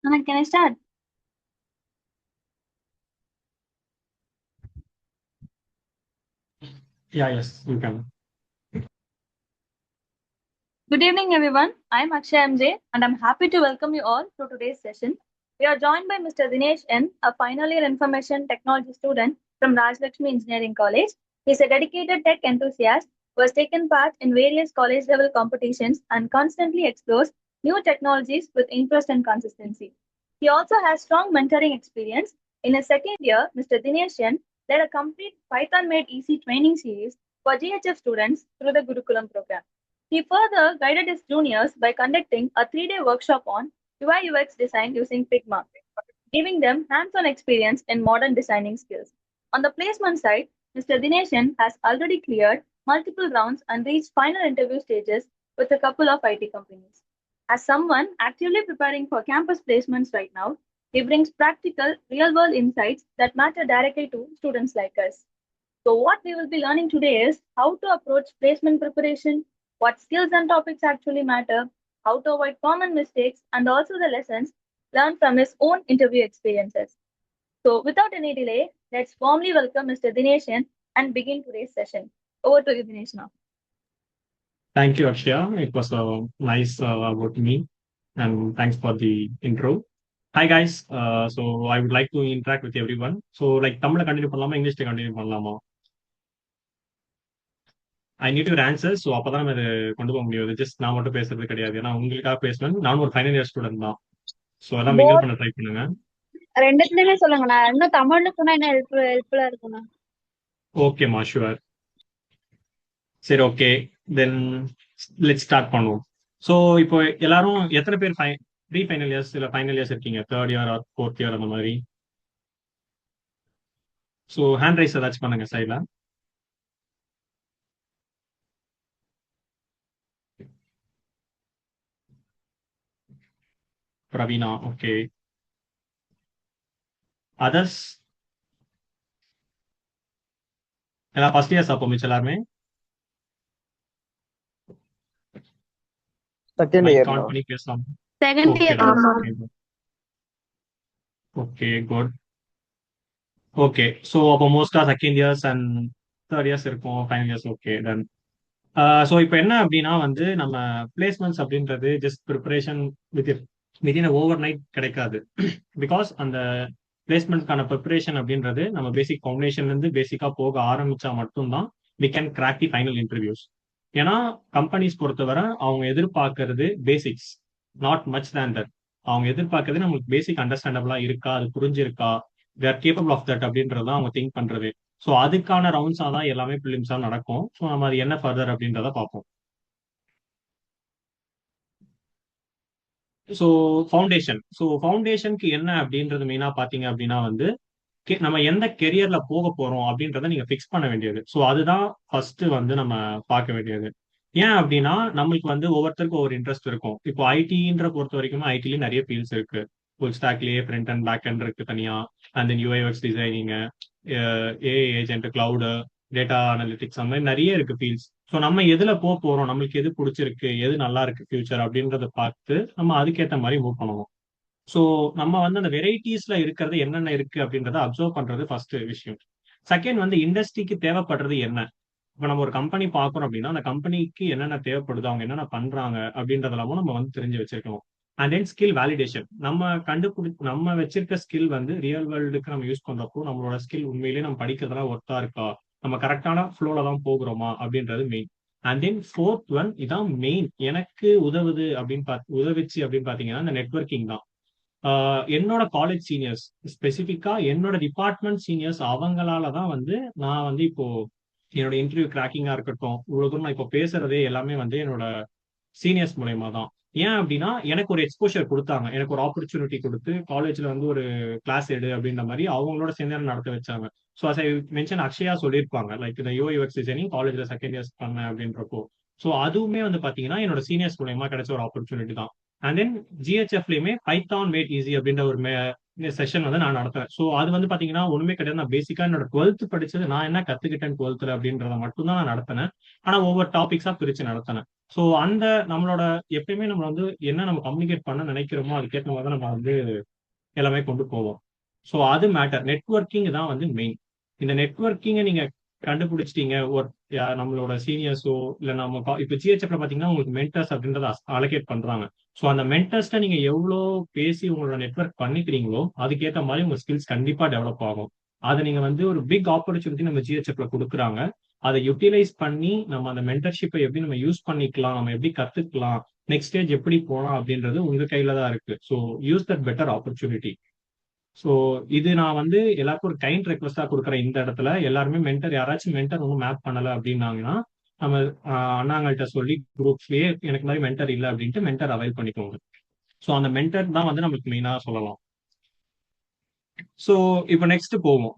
Can I start? Yeah, yes, you can. Good evening, everyone. I'm Akshay MJ, and I'm happy to welcome you all to today's session. We are joined by Mr. Dinesh N, a final year information technology student from Rajlakshmi Engineering College. He's a dedicated tech enthusiast who has taken part in various college level competitions and constantly explores new technologies with interest and consistency. He also has strong mentoring experience. In his second year, Mr. Dinesh N led a complete Python made easy training series for GHF students through the Gurukulam program. He further guided his juniors by conducting a 3-day workshop on UI UX design using Figma, giving them hands on experience in modern designing skills. On the placement side, Mr. Dineshan has already cleared multiple rounds and reached final interview stages with a couple of IT companies. As someone actively preparing for campus placements right now, he brings practical, real world insights that matter directly to students like us. So, what we will be learning today is how to approach placement preparation, what skills and topics actually matter, how to avoid common mistakes, and also the lessons learned from his own interview experiences. So, without any delay, let's warmly welcome Mr. Dineshan and begin today's session. Over to you, Dinesh now. Thank you, Akshaya. It was nice about me, and thanks for the intro. Hi guys. So I would like to interact with everyone. So like தமிழ்ல continue பண்ணலாமா இங்கிலீஷ்ல continue பண்ணலாமா? I need your answer. So அப்பதான் நம்ம இது கொண்டு போக முடியாது. ஜஸ்ட் நான் மட்டும் பேசுறது கிடையாது. ஏன்னா உங்களுக்காக பேசணும். நானும் ஒரு ஃபைனல் இயர் ஸ்டூடெண்ட் தான். ஸோ எல்லாம் மிங்கிள் போத் பண்ண ட்ரை பண்ணுங்க. ரெண்டுத்துலயுமே சொல்லுங்கண்ணா. இன்னும் தமிழ்ல சொன்னா என்ன ஹெல்ப்ஃபுல்லா இருக்கும்ண்ணா. ஓகேம்மா, ஷுவர். சரி, ஓகே. தென் லெட்ஸ் ஸ்டார்ட் பண்ணுவோம். ஸோ இப்போ எல்லாரும் எத்தனை பேர் ப்ரீ ஃபைனல் இயர்ஸ் இல்லை ஃபைனல் இயர்ஸ் இருக்கீங்க? Third year R fourth year அந்த மாதிரி. ஸோ ஹேண்ட் ரைஸ் ஏதாச்சும் பண்ணுங்க சைடில். பிரவீனா, ஓகே. அதர்ஸ் எல்லாம் ஃபர்ஸ்ட் இயர்ஸ் அப்போ மிச்சம் எல்லாருமே செகண்ட் மைக் இயர் ஆன் பண்ணி பேசலாம். Second year. Okay, okay, good. Okay, so அப்போ மோஸ்டா second years and third years இருக்கும், final years. Okay, done. So இப்போ என்ன அப்படின்னா வந்து நம்ம பிளேஸ்மெண்ட்ஸ் அப்படின்றது just preparation with within overnight கிடைக்காது. பிகாஸ் அந்த பிளேஸ்மெண்ட்கான ப்ரிப்பரேஷன் அப்படின்றது நம்ம பேசிக் ஃபவுண்டேஷன்லேருந்து பேசிக்காக போக ஆரம்பிச்சா மட்டும்தான் we can crack the final interviews. ஏன்னா கம்பெனிஸ் பொறுத்தவரை அவங்க எதிர்பார்க்கறது basics, not much than that. அவங்க எதிர்பார்க்கறது நம்மளுக்கு பேசிக் அண்டர்ஸ்டாண்டபிளா இருக்கா, அது புரிஞ்சிருக்கா, தேர் கேப்பபிள் ஆஃப் தட் அப்படின்றத அவங்க திங்க் பண்றது. ஸோ அதுக்கான ரவுண்ட்ஸா தான் எல்லாமே பிலிம்ஸா நடக்கும். ஸோ நம்ம அது என்ன ஃபர்தர் அப்படின்றத பார்ப்போம். ஸோ ஃபவுண்டேஷனுக்கு என்ன அப்படின்றது மெயினா பாத்தீங்க அப்படின்னா வந்து நம்ம எந்த கெரியர்ல போக போறோம் அப்படின்றத நீங்க ஃபிக்ஸ் பண்ண வேண்டியது. ஸோ அதுதான் ஃபர்ஸ்ட் வந்து நம்ம பார்க்க வேண்டியது. ஏன் அப்படின்னா நம்மளுக்கு வந்து ஒவ்வொருத்தருக்கும் ஒரு இன்ட்ரெஸ்ட் இருக்கும். இப்போ ஐடின்ற பொறுத்த வரைக்கும் ஐடிலயும் நிறைய ஃபீல்ட்ஸ் இருக்கு. ஃபுல் ஸ்டாக்லயே ஃப்ரண்ட் அண்ட் பேக் அண்ட் இருக்கு தனியா. And then UIX designing, AI agent, cloud, data analytics, அந்த மாதிரி நிறைய இருக்கு ஃபீல்ட்ஸ். ஸோ நம்ம எதுல போக போறோம், நம்மளுக்கு எது பிடிச்சிருக்கு, எது நல்லா இருக்கு ஃபியூச்சர் அப்படின்றத பார்த்து நம்ம அதுக்கேற்ற மாதிரி மூவ் பண்ணுவோம். ஸோ நம்ம வந்து அந்த வெரைட்டிஸ்ல இருக்கிறது என்னென்ன இருக்கு அப்படின்றத அப்சர்வ் பண்றது ஃபர்ஸ்ட் விஷயம். செகண்ட் வந்து இண்டஸ்ட்ரிக்கு தேவைப்படுறது என்ன. இப்போ நம்ம ஒரு கம்பெனி பார்க்கறோம் அப்படின்னா அந்த கம்பெனிக்கு என்னென்ன தேவைப்படுது, அவங்க என்னென்ன பண்றாங்க அப்படின்றதெல்லாம் நம்ம வந்து தெரிஞ்சு வச்சிருக்கணும். And then skill validation. நம்ம வச்சிருக்க ஸ்கில் வந்து ரியல் வேர்ல்டுக்கு நம்ம யூஸ் பண்றப்போ நம்மளோட ஸ்கில் உண்மையிலேயே நம்ம படிக்கிறதெல்லாம் ஒர்த்தா இருக்கா, நம்ம கரெக்டான ஃப்ளோல தான் போகிறோமா அப்படின்றது main. And then fourth one, இதான் மெயின், எனக்கு உதவுது அப்படின்னு உதவிச்சு அப்படின்னு பாத்தீங்கன்னா இந்த நெட்வொர்க்கிங் தான். என்னோட காலேஜ் சீனியர்ஸ், ஸ்பெசிஃபிக்கா என்னோட டிபார்ட்மெண்ட் சீனியர்ஸ், அவங்களால தான் வந்து நான் வந்து இப்போ என்னோட இன்டர்வியூ கிராக்கிங்கா இருக்கட்டும், இவ்வளவு தூரம் நான் இப்போ பேசுறதே எல்லாமே வந்து என்னோட சீனியர்ஸ் மூலயமா தான். ஏன் அப்படின்னா எனக்கு ஒரு எக்ஸ்போஷர் கொடுத்தாங்க, எனக்கு ஒரு ஆப்பர்ச்சுனிட்டி கொடுத்து காலேஜ்ல வந்து ஒரு கிளாஸ் எடு அப்படின்ற மாதிரி அவங்களோட சேர்ந்து நடத்த வச்சாங்க. So as I mention, Akshaya சொல்லியிருப்பாங்க லைக் இந்த யூஎக்ஸ் டிசைனிங் காலேஜ்ல செகண்ட் இயர்ஸ் பண்ணேன் அப்படின்றப்போ. ஸோ அதுவுமே வந்து பாத்தீங்கன்னா என்னோட சீனியர்ஸ் மூலயமா கிடைச்ச ஒரு ஆப்பர்ச்சுனிட்டி தான். அண்ட் தென் ஜிஹெச்எஃப்லயுமே பைத்தான் மேட் ஈஸி அப்படின்ற ஒரு செஷன் வந்து நான் நடத்துறேன். ஸோ அது வந்து பாத்தீங்கன்னா ஒண்ணுமே கிடையாது. நான் பேசிக்கா என்னோட 12th படிச்சது, நான் என்ன கத்துக்கிட்டேன் 12th அப்படின்றத மட்டும் தான் நான் நடத்தினேன். ஆனா ஒவ்வொரு டாபிக்ஸா பிரிச்சு நடத்தினேன். ஸோ அந்த நம்மளோட எப்பயுமே நம்ம வந்து என்ன நம்ம கம்யூனிகேட் பண்ண நினைக்கிறோமோ அதுக்கேற்ற மாதிரி தான் நம்ம வந்து எல்லாமே கொண்டு போவோம். ஸோ அது மேட்டர். நெட்வொர்க்கிங் தான் வந்து மெயின். இந்த நெட்வொர்க்கிங்கை நீங்க கண்டுபிடிச்சிட்டீங்க. ஒரு நம்மளோட சீனியர்ஸோ இல்லை நம்ம இப்போ ஜிஹெச்எஃப்ல பார்த்தீங்கன்னா உங்களுக்கு மென்டர்ஸ் அப்படின்றத அலோகேட் பண்றாங்க. ஸோ அந்த மென்டர்ஸ்ட நீங்க எவ்வளோ பேசி உங்களோட நெட்வொர்க் பண்ணிக்கிறீங்களோ அதுக்கேற்ற மாதிரி உங்க ஸ்கில்ஸ் கண்டிப்பா டெவலப் ஆகும். அதை நீங்க வந்து ஒரு பிக் ஆப்பர்ச்சுனிட்டி நம்ம ஜிஹெச்எஃப்ல கொடுக்குறாங்க. அதை யூட்டிலைஸ் பண்ணி நம்ம அந்த மென்டர்ஷிப்பை எப்படி நம்ம யூஸ் பண்ணிக்கலாம், நம்ம எப்படி கத்துக்கலாம், நெக்ஸ்ட் ஸ்டேஜ் எப்படி போகலாம் அப்படின்றது உங்க கையில தான் இருக்கு. So use that better opportunity. So இது நான் வந்து எல்லாருக்கும் ஒரு கைண்ட் ரெக்வஸ்டா கொடுக்குறேன். இந்த இடத்துல எல்லாருமே மென்டர் யாராச்சும் மென்டர் ஒன்றும் மேப் பண்ணல அப்படின்னாங்கன்னா நம்ம அண்ணாங்கள்கிட்ட சொல்லி குரூப்ஸ்லயே எனக்கு மாதிரி மென்டர் இல்லை அப்படின்ட்டு மென்டர் அவைல் பண்ணிக்கோங்க. ஸோ அந்த மென்டர் தான் வந்து நமக்கு மெயினா சொல்லலாம். ஸோ இப்போ நெக்ஸ்ட் போவோம்.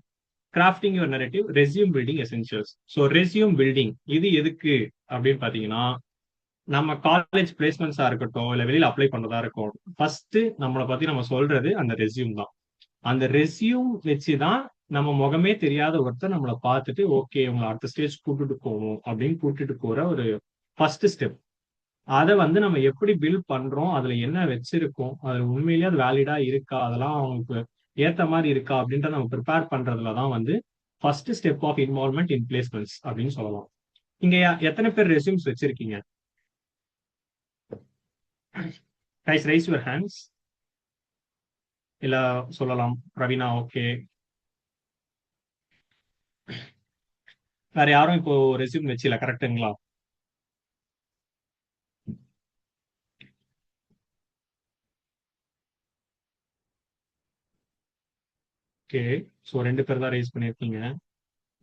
Crafting your narrative, resume building essentials. So resume building இது எதுக்கு அப்படின்னு பாத்தீங்கன்னா நம்ம காலேஜ் பிளேஸ்மெண்ட்ஸா இருக்கட்டும் இல்ல வெளியில அப்ளை பண்ணதா இருக்கும், ஃபர்ஸ்ட் நம்மளை பத்தி நம்ம சொல்றது அந்த ரெஸ்யூம் தான். அந்த ரெஸ்யூம் வச்சுதான் நம்ம முகமே தெரியாத ஒருத்தர் நம்மளை பார்த்துட்டு ஓகே உங்களை அடுத்த ஸ்டேஜ் கூட்டிட்டு போவோம் அப்படின்னு கூட்டிட்டு போற ஒரு ஃபர்ஸ்ட் ஸ்டெப். அதை வந்து நம்ம எப்படி பில்ட் பண்றோம், அதுல என்ன வச்சிருக்கோம், அதுல உண்மையிலேயே அது வேலிடா இருக்கா, அதெல்லாம் அவங்களுக்கு ஏத்த மாதிரி இருக்கா அப்படின்றத நம்ம ப்ரிப்பேர் பண்றதுலதான் வந்து first step of involvement in placements அப்படின்னு சொல்லலாம். இங்க எத்தனை பேர் ரெஸ்யூம்ஸ் வச்சிருக்கீங்க? Guys raise your hands. இல்ல சொல்லலாம் பிரவீனா. ஓகே, வேற யாரும் இப்போ ரெஸ்யூம் வச்சில, கரெக்டுங்களா? ஓகே, ஸோ 2 பேர் தான் ரைஸ் பண்ணியிருக்கீங்க.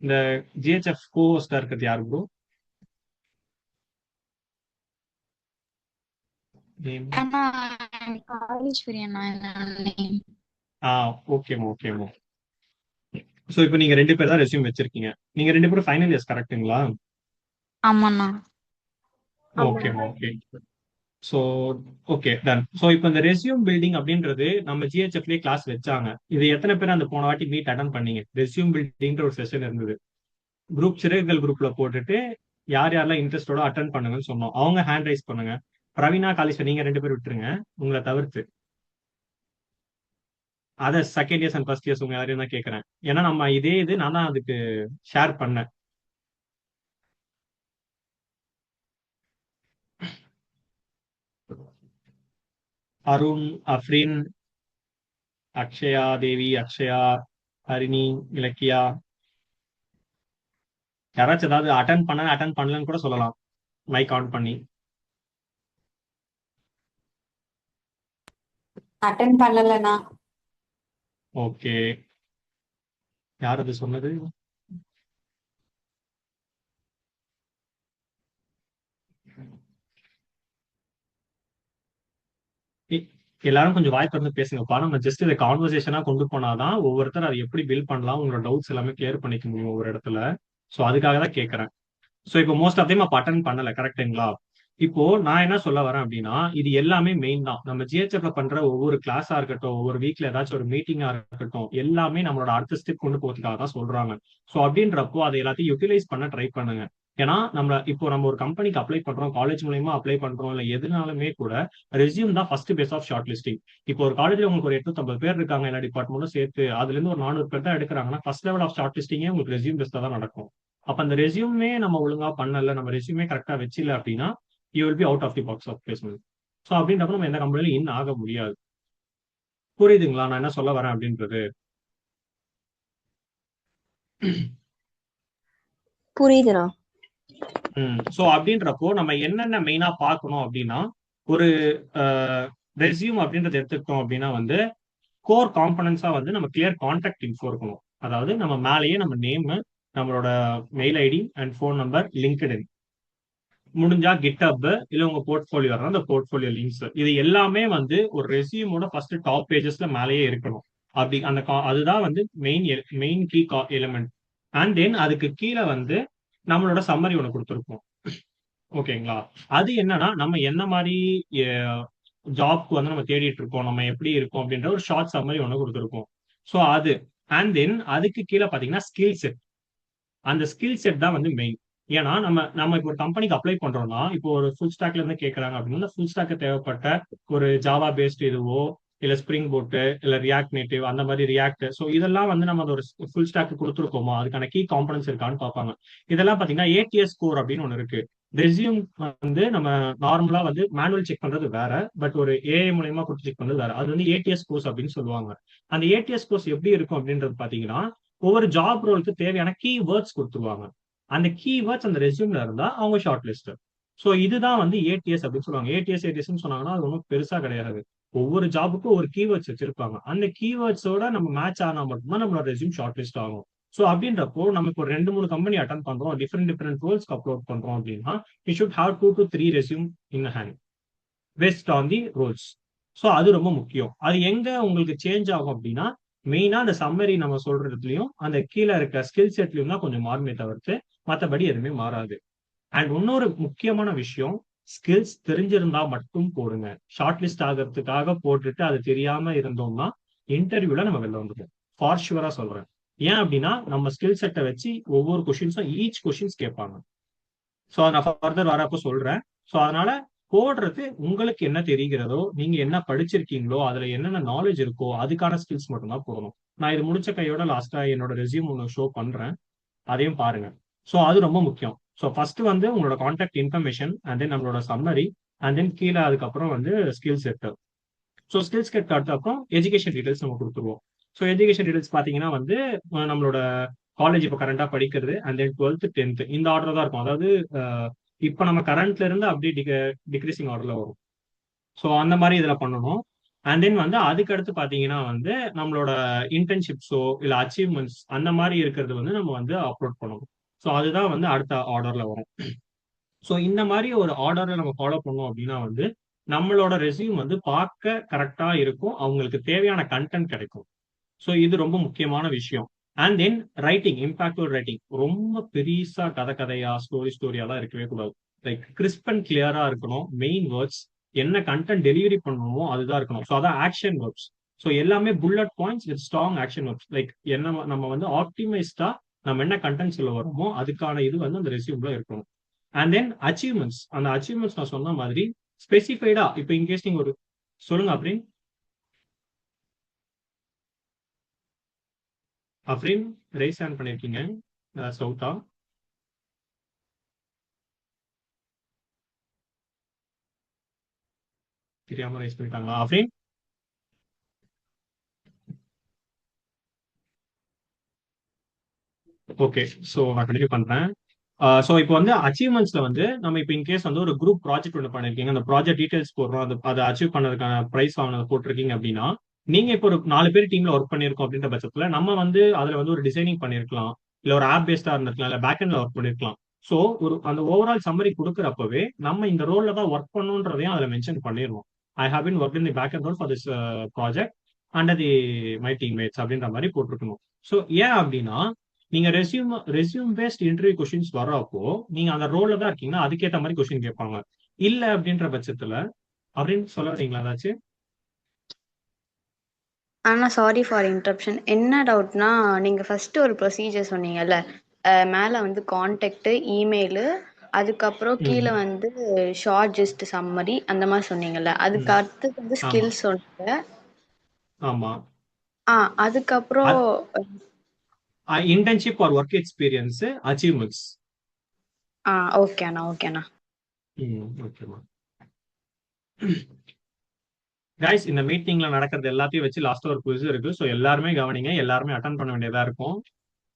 இந்த ஜிஹெச்எஃப் கோஹோஸ்டா இருக்கிறது யாரு ப்ரோ? அண்ணா காலேஸ்வரி அண்ணா name. ஓகேம்மா ஓகேம்மா. ஸோ இப்போ நீங்க 2 பேர் தான் ரெஸ்யூம் வச்சிருக்கீங்க. நீங்க 2 பேரும் ஃபைனல் இயர்ஸ் கரெக்டுங்களா? ஆமாண்ணா. ஓகேம்மா okay. So okay done. So இப்போ இந்த ரெஸ்யூம் பில்டிங் அப்படின்றது நம்ம ஜிஹெச்எஃப்லேயே கிளாஸ் வச்சாங்க. இது எத்தனை பேர் அந்த போன வாட்டி மீட் அட்டன் பண்ணீங்க? ரெஸ்யூம் பில்டிங்ன்ற ஒரு செஷன் இருந்தது. குரூப் சிறகுகள் குரூப்ல போட்டுட்டு யார் யாரெல்லாம் இன்ட்ரெஸ்டோட அட்டன் பண்ணுங்கன்னு சொன்னோம். அவங்க ஹேண்ட் ரைஸ் பண்ணுங்க. பிரவீனா காலேஸ்வர் நீங்க 2 பேர் விட்டுருங்க உங்களை தவிர்த்து. அதை second years and first years உங்க யாரையும் தான் கேட்கறேன். ஏன்னா நம்ம இதே இது நான் தான் அதுக்கு ஷேர் பண்ணேன். அருண், அஃப்ரின், அக்ஷயா தேவி, அக்ஷயா, ஹரிணி, இலக்கியா, யாராச்சும் ஏதாவது அட்டன் பண்ணலன்னு கூட சொல்லலாம் மைக் ஆன் பண்ணி. அட்டன் பண்ணலண்ணா. ஓகே, யார் அது சொன்னது? எல்லாரும் கொஞ்சம் வாய் திறந்து பேசுங்கப்பா. நம்ம ஜஸ்ட் இதை கான்வர்சேஷனா கொண்டு போனாதான் ஒவ்வொருத்தர் அதை எப்படி பில்ட் பண்ணலாம், உங்களோட டவுட்ஸ் எல்லாமே கிளியர் பண்ணிக்க முடியும் ஒவ்வொரு இடத்துல. ஸோ அதுக்காக தான் கேட்கறேன். ஸோ இப்போ மோஸ்ட் ஆஃப் டைம் அப்போ அட்டன் பண்ணல, கரெக்டுங்களா? இப்போ நான் என்ன சொல்ல வரேன் அப்படின்னா இது எல்லாமே மெயின் தான். நம்ம ஜிஹெச்எஃப்ல பண்ற ஒவ்வொரு கிளாஸா இருக்கட்டும், ஒவ்வொரு வீக்ல ஏதாச்சும் ஒரு மீட்டிங்கா இருக்கட்டும், எல்லாமே நம்மளோட அடுத்த ஸ்டெப் கொண்டு போறதுக்காக தான் சொல்றாங்க. ஸோ அப்படின்றப்போ அதை எல்லாத்தையும் யூட்டிலைஸ் பண்ண ட்ரை பண்ணுங்க. ஏன்னா நம்ம ஒரு கம்பெனிக்கு அப்ளை பண்றோம், காலேஜ் மூலயமா அப்ளை பண்றோம், இல்ல எதுனாலுமே கூட ரெஸ்யூம் தான் first phase of shortlisting. இப்போ ஒரு காலேஜ்ல உங்களுக்கு ஒரு 850 பேர் இருக்காங்க, எல்லா டிபார்ட்மெண்ட்டும் சேர்த்து அதுல இருந்து ஒரு 400 பேர் தான் எடுக்கிறாங்கன்னா ஃபர்ஸ்ட் லெவல் ஆஃப் ஷார்ட் லிஸ்டிங்கே உங்களுக்கு ரெஸ்யூம் பேஸ்ல தான் நடக்கும். அப்ப அந்த ரெஸ்யூமே நம்ம ஒழுங்கா பண்ணல, நம்ம ரெஸ்யூமே கரெக்டா வச்சில அப்படின்னா you will be out of the box of placement. So அப்படின்றப்ப நம்ம எந்த கம்பெனிலும் இன் ஆக முடியாது. புரியுதுங்களா நான் என்ன சொல்ல வரேன் அப்படின்றது? புரியுதுண்ணா. ஸோ அப்படின்றப்போ நம்ம என்னென்ன மெயினா பார்க்கணும் அப்படின்னா, ஒரு ரெஸ்யூம் அப்படின்றத எடுத்துக்கிட்டோம் அப்படின்னா வந்து கோர் காம்பனன்ஸா வந்து நம்ம கிளியர் கான்டாக்ட் இன்ஃபோ இருக்கணும். அதாவது நம்ம மேலேயே நம்ம நேம், நம்மளோட mail ID and phone number, LinkedIn, முடிஞ்சா கிட்ஹப் இல்ல உங்க போர்ட்ஃபோலியோ அந்த போர்ட்ஃபோலியோ லிங்க்ஸ், இது எல்லாமே வந்து ஒரு ரெஸ்யூமோட ஃபர்ஸ்ட் டாப் பேஜஸ்ல மேலேயே இருக்கணும். அப்படி அந்த அதுதான் வந்து main key element. And then அதுக்கு கீழே வந்து நம்மளோட சம்மரி ஒன்று கொடுத்துருப்போம். ஓகேங்களா? அது என்னன்னா நம்ம என்ன மாதிரி ஜாப்க்கு வந்து நம்ம தேடிட்டு இருக்கோம், நம்ம எப்படி இருக்கோம் அப்படின்ற ஒரு ஷார்ட் சம்மரி ஒன்று கொடுத்துருக்கோம். ஸோ அது அண்ட் தென் அதுக்கு கீழே பார்த்தீங்கன்னா ஸ்கில் செட். அந்த ஸ்கில் செட் தான் வந்து மெயின். ஏன்னா நம்ம இப்போ ஒரு கம்பெனிக்கு அப்ளை பண்றோம்னா இப்போ ஒரு ஃபுல் ஸ்டாக்ல இருந்து கேட்கறாங்க அப்படின்னா ஃபுல் ஸ்டாக்கு தேவைப்பட்ட ஒரு ஜாவா பேஸ்ட் இதுவோ இல்ல ஸ்ப்ரிங் போட்டு இல்ல ரியாக்ட் நேட்டிவ் அந்த மாதிரி ரியாக்ட். ஸோ இதெல்லாம் வந்து நம்ம ஒரு ஃபுல் ஸ்டாக் கொடுத்துருக்கோமோ அதுக்கான கீ காம்பனன்ஸ் இருக்கான்னு பார்ப்பாங்க. இதெல்லாம் பாத்தீங்கன்னா ஏடிஎஸ் ஸ்கோர் அப்படின்னு ஒன்று இருக்கு. ரெஸ்யூம் வந்து நம்ம நார்மலா வந்து மேனுவல் செக் பண்றது வேற, பட் ஒரு ஏஐ மூலயமா கொடுத்து செக் பண்றது வேற. அது வந்து ஏடிஎஸ் கோர்ஸ் அப்படின்னு சொல்லுவாங்க. அந்த ஏடிஎஸ் கோர்ஸ் எப்படி இருக்கும் அப்படின்றது பாத்தீங்கன்னா ஒவ்வொரு ஜாப் ரோலுக்கு தேவையான கீ வேர்ட்ஸ் கொடுத்துருவாங்க. அந்த கீ வேர்ட்ஸ் அந்த ரெஸ்யூம்ல இருந்தா அவங்க ஷார்ட் லிஸ்ட். ஸோ இதுதான் வந்து ஏடிஎஸ் அப்படின்னு சொல்லுவாங்க. ஏடிஎஸ் சொன்னாங்கன்னா அது ஒன்றும் பெருசா கிடையாது. ஒவ்வொரு ஜாபுக்கும் ஒரு கீவேர்ட்ஸ் வச்சிருப்பாங்க. அந்த கீவேர்ட்ஸோட நம்ம மேட்ச் ஆனா மட்டும்தான் நம்மளோட ரெஸ்யூம் ஷார்ட் லிஸ்ட் ஆகும். ஸோ அப்படின்றப்போ நமக்கு ஒரு 2-3 கம்பெனி அட்டன் பண்றோம், டிஃப்ரெண்ட் ரோல்ஸ்க்கு அப்லோட் பண்றோம் அப்படின்னா we should have 2 to 3 resume in hand based on the roles. So அது ரொம்ப முக்கியம். அது எங்க உங்களுக்கு சேஞ்ச் ஆகும் அப்படின்னா மெயினா அந்த சம்மரி நம்ம சொல்றதுலயும் அந்த கீழே இருக்க ஸ்கில் செட்லயும் தான் கொஞ்சம் மாறுமே தவிர்த்து மற்றபடி எதுவுமே மாறாது. அண்ட் இன்னொரு முக்கியமான விஷயம், ஸ்கில்ஸ் தெரிஞ்சிருந்தா மட்டும் போடுங்க. ஷார்ட் லிஸ்ட் ஆகிறதுக்காக போட்டுட்டு அது தெரியாம இருந்தோம்னா இன்டர்வியூல நம்ம வெளில வந்துடும். ஃபார் ஷுவரா சொல்றேன். ஏன் அப்படின்னா நம்ம ஸ்கில் செட்டை வச்சு ஒவ்வொரு கொஸ்டின்ஸும் ஈச் கொஸ்டின்ஸ் கேட்பாங்க. ஸோ நான் ஃபர்தர் வரப்போ சொல்றேன். ஸோ அதனால போடுறது உங்களுக்கு என்ன தெரிகிறதோ, நீங்க என்ன படிச்சிருக்கீங்களோ, அதுல என்னென்ன நாலேஜ் இருக்கோ அதுக்கான ஸ்கில்ஸ் மட்டும் தான் போடணும். நான் இது முடிச்ச கையோட லாஸ்டா என்னோட ரெஸ்யூம் ஒன்று ஷோ பண்றேன், அதையும் பாருங்க. ஸோ அது ரொம்ப முக்கியம். ஸோ ஃபர்ஸ்ட் வந்து உங்களோட கான்டாக்ட் இன்ஃபர்மேஷன் அண்ட் தென் நம்மளோட சம்மரி அண்ட் தென் கீழே அதுக்கப்புறம் வந்து skill set. So skills set அடுத்த அப்புறம் எஜுகேஷன் டீடைல்ஸ் நம்ம கொடுத்துருவோம். ஸோ எஜுகேஷன் டீடைல்ஸ் பார்த்தீங்கன்னா வந்து நம்மளோட காலேஜ் இப்போ கரண்டா படிக்கிறது அண்ட் தென் 12th 10th இந்த ஆர்டர் தான் இருக்கும். அதாவது இப்போ நம்ம கரண்ட்ல இருந்து அப்படியே டிக்ரீசிங் ஆர்டர்ல வரும். ஸோ அந்த மாதிரி இதுல பண்ணணும். அண்ட் தென் வந்து அதுக்கு அடுத்து பாத்தீங்கன்னா வந்து நம்மளோட இன்டர்ன்ஷிப்ஸோ இல்ல அச்சீவ்மெண்ட்ஸ் அந்த மாதிரி இருக்கிறது வந்து நம்ம வந்து அப்லோட் பண்ணணும். ஸோ அதுதான் வந்து அடுத்த ஆர்டர்ல வரும். ஸோ இந்த மாதிரி ஒரு ஆர்டரை நம்ம ஃபாலோ பண்ணோம் அப்படின்னா வந்து நம்மளோட ரெஸ்யூம் வந்து பார்க்க கரெக்டா இருக்கும், அவங்களுக்கு தேவையான கண்டென்ட் கிடைக்கும். ஸோ இது ரொம்ப முக்கியமான விஷயம். And then writing, impactful writing ரொம்ப பெருசா கதையா ஸ்டோரியா தான் இருக்கவே கூடாது. லைக் கிறிஸ்ப் அண்ட் கிளியரா இருக்கணும். மெயின் வேர்ட்ஸ் என்ன கண்டென்ட் டெலிவரி பண்ணணுமோ அதுதான் இருக்கணும். ஸோ அதான் ஆக்ஷன் வேர்ட்ஸ். ஸோ எல்லாமே bullet points with strong action words. Like என்ன நம்ம வந்து ஆப்டிமைஸ்டா நம்ம என்ன கண்டென்ட் சொல்ல வரோமோ அதுக்கான இது வந்து அந்த ரெஸ்யூம்ல இருக்கணும். அண்ட் தென் அச்சீவ்மெண்ட்ஸ், அந்த அச்சீவ்மெண்ட்ஸ் நான் சொன்ன மாதிரி ஸ்பெசிஃபைடா இப்போ இன்கேஸ் நீங்க ஒரு சொல்லுங்க அப்படின்னு அப்ரீன் ரைஸ் ஹேண்ட் பண்ணிருக்கீங்க. சவுத்தா தெரியாம ரைஸ் பண்ணிட்டாங்களா அப்ரீன்? ஓகே, ஸோ நான் கண்டினியூ பண்றேன். ஸோ இப்போ வந்து அச்சீவ்மெண்ட்ஸ்ல வந்து நம்ம இப்போ இன்கேஸ் வந்து ஒரு குரூப் ப்ராஜெக்ட் ஒன்று பண்ணிருக்கீங்க, அந்த ப்ராஜெக்ட் டீடைல்ஸ் போடுறோம், அதை அச்சீவ் பண்ணதுக்கான ப்ரைஸ் வாங்கினது போட்டிருக்கீங்க அப்படின்னா நீங்க இப்போ ஒரு 4 பேர் டீம்ல ஒர்க் பண்ணிருக்கோம் அப்படின்ற பட்சத்துல நம்ம வந்து அதுல வந்து ஒரு டிசைனிங் பண்ணிருக்கலாம், இல்ல ஒரு ஆப் பேஸ்டா இருந்திருக்கலாம், இல்ல பேக் எண்ட்ல ஒர்க் பண்ணிருக்கலாம். ஸோ ஒரு அந்த ஓவரால் சம்மரி கொடுக்குறப்பவே நம்ம இந்த ரோல்ல தான் ஒர்க் பண்ணணுன்றதையும் அதுல மென்ஷன் பண்ணிடணும். I have been work in the back end role for this project under the my teammates அப்படின்ற மாதிரி போட்டிருக்கணும். ஸோ ஏன் அப்படின்னா நீங்க ரெஸ்யூம் பேஸ்ட் இன்டர்வியூ கொஸ்டின்ஸ் வர்றப்போ நீங்க அந்த ரோல்ல தான் இருக்கீங்கன்னா அதுக்கேற்ற மாதிரி கொஸ்டின் கேட்பாங்க. இல்ல அப்படின்ற பட்சத்துல அப்படின்னு சொல்ல வரீங்களா ஏதாச்சும்? ஆனா சாரி ஃபார் இன்டரப்ஷன். என்ன டவுட்னா நீங்க ஃபர்ஸ்ட் ஒரு ப்ரொசீஜர் சொன்னீங்கல்ல, மேல வந்து கான்டாக்ட் இமெயிலு, அதுக்கப்புறம் கீழே வந்து ஷார்ட் ஜஸ்ட் சம்மரி அந்த மாதிரி சொன்னீங்கல்ல, அதுக்கு அடுத்து வந்து ஸ்கில்ஸ் சொன்னீங்க. ஆமா, அதுக்கப்புறம் internship or work experience, achievements. ஓகேண்ணா. ஓகேமா கைஸ், இந்த மீட்டிங்ல நடக்கிறது எல்லாத்தையும் வச்சு லாஸ்ட் ஒரு குவிஸ் இருக்கு. ஸோ எல்லாருமே கவனிங்க, எல்லாருமே அட்டன் பண்ண வேண்டியதா இருக்கும்.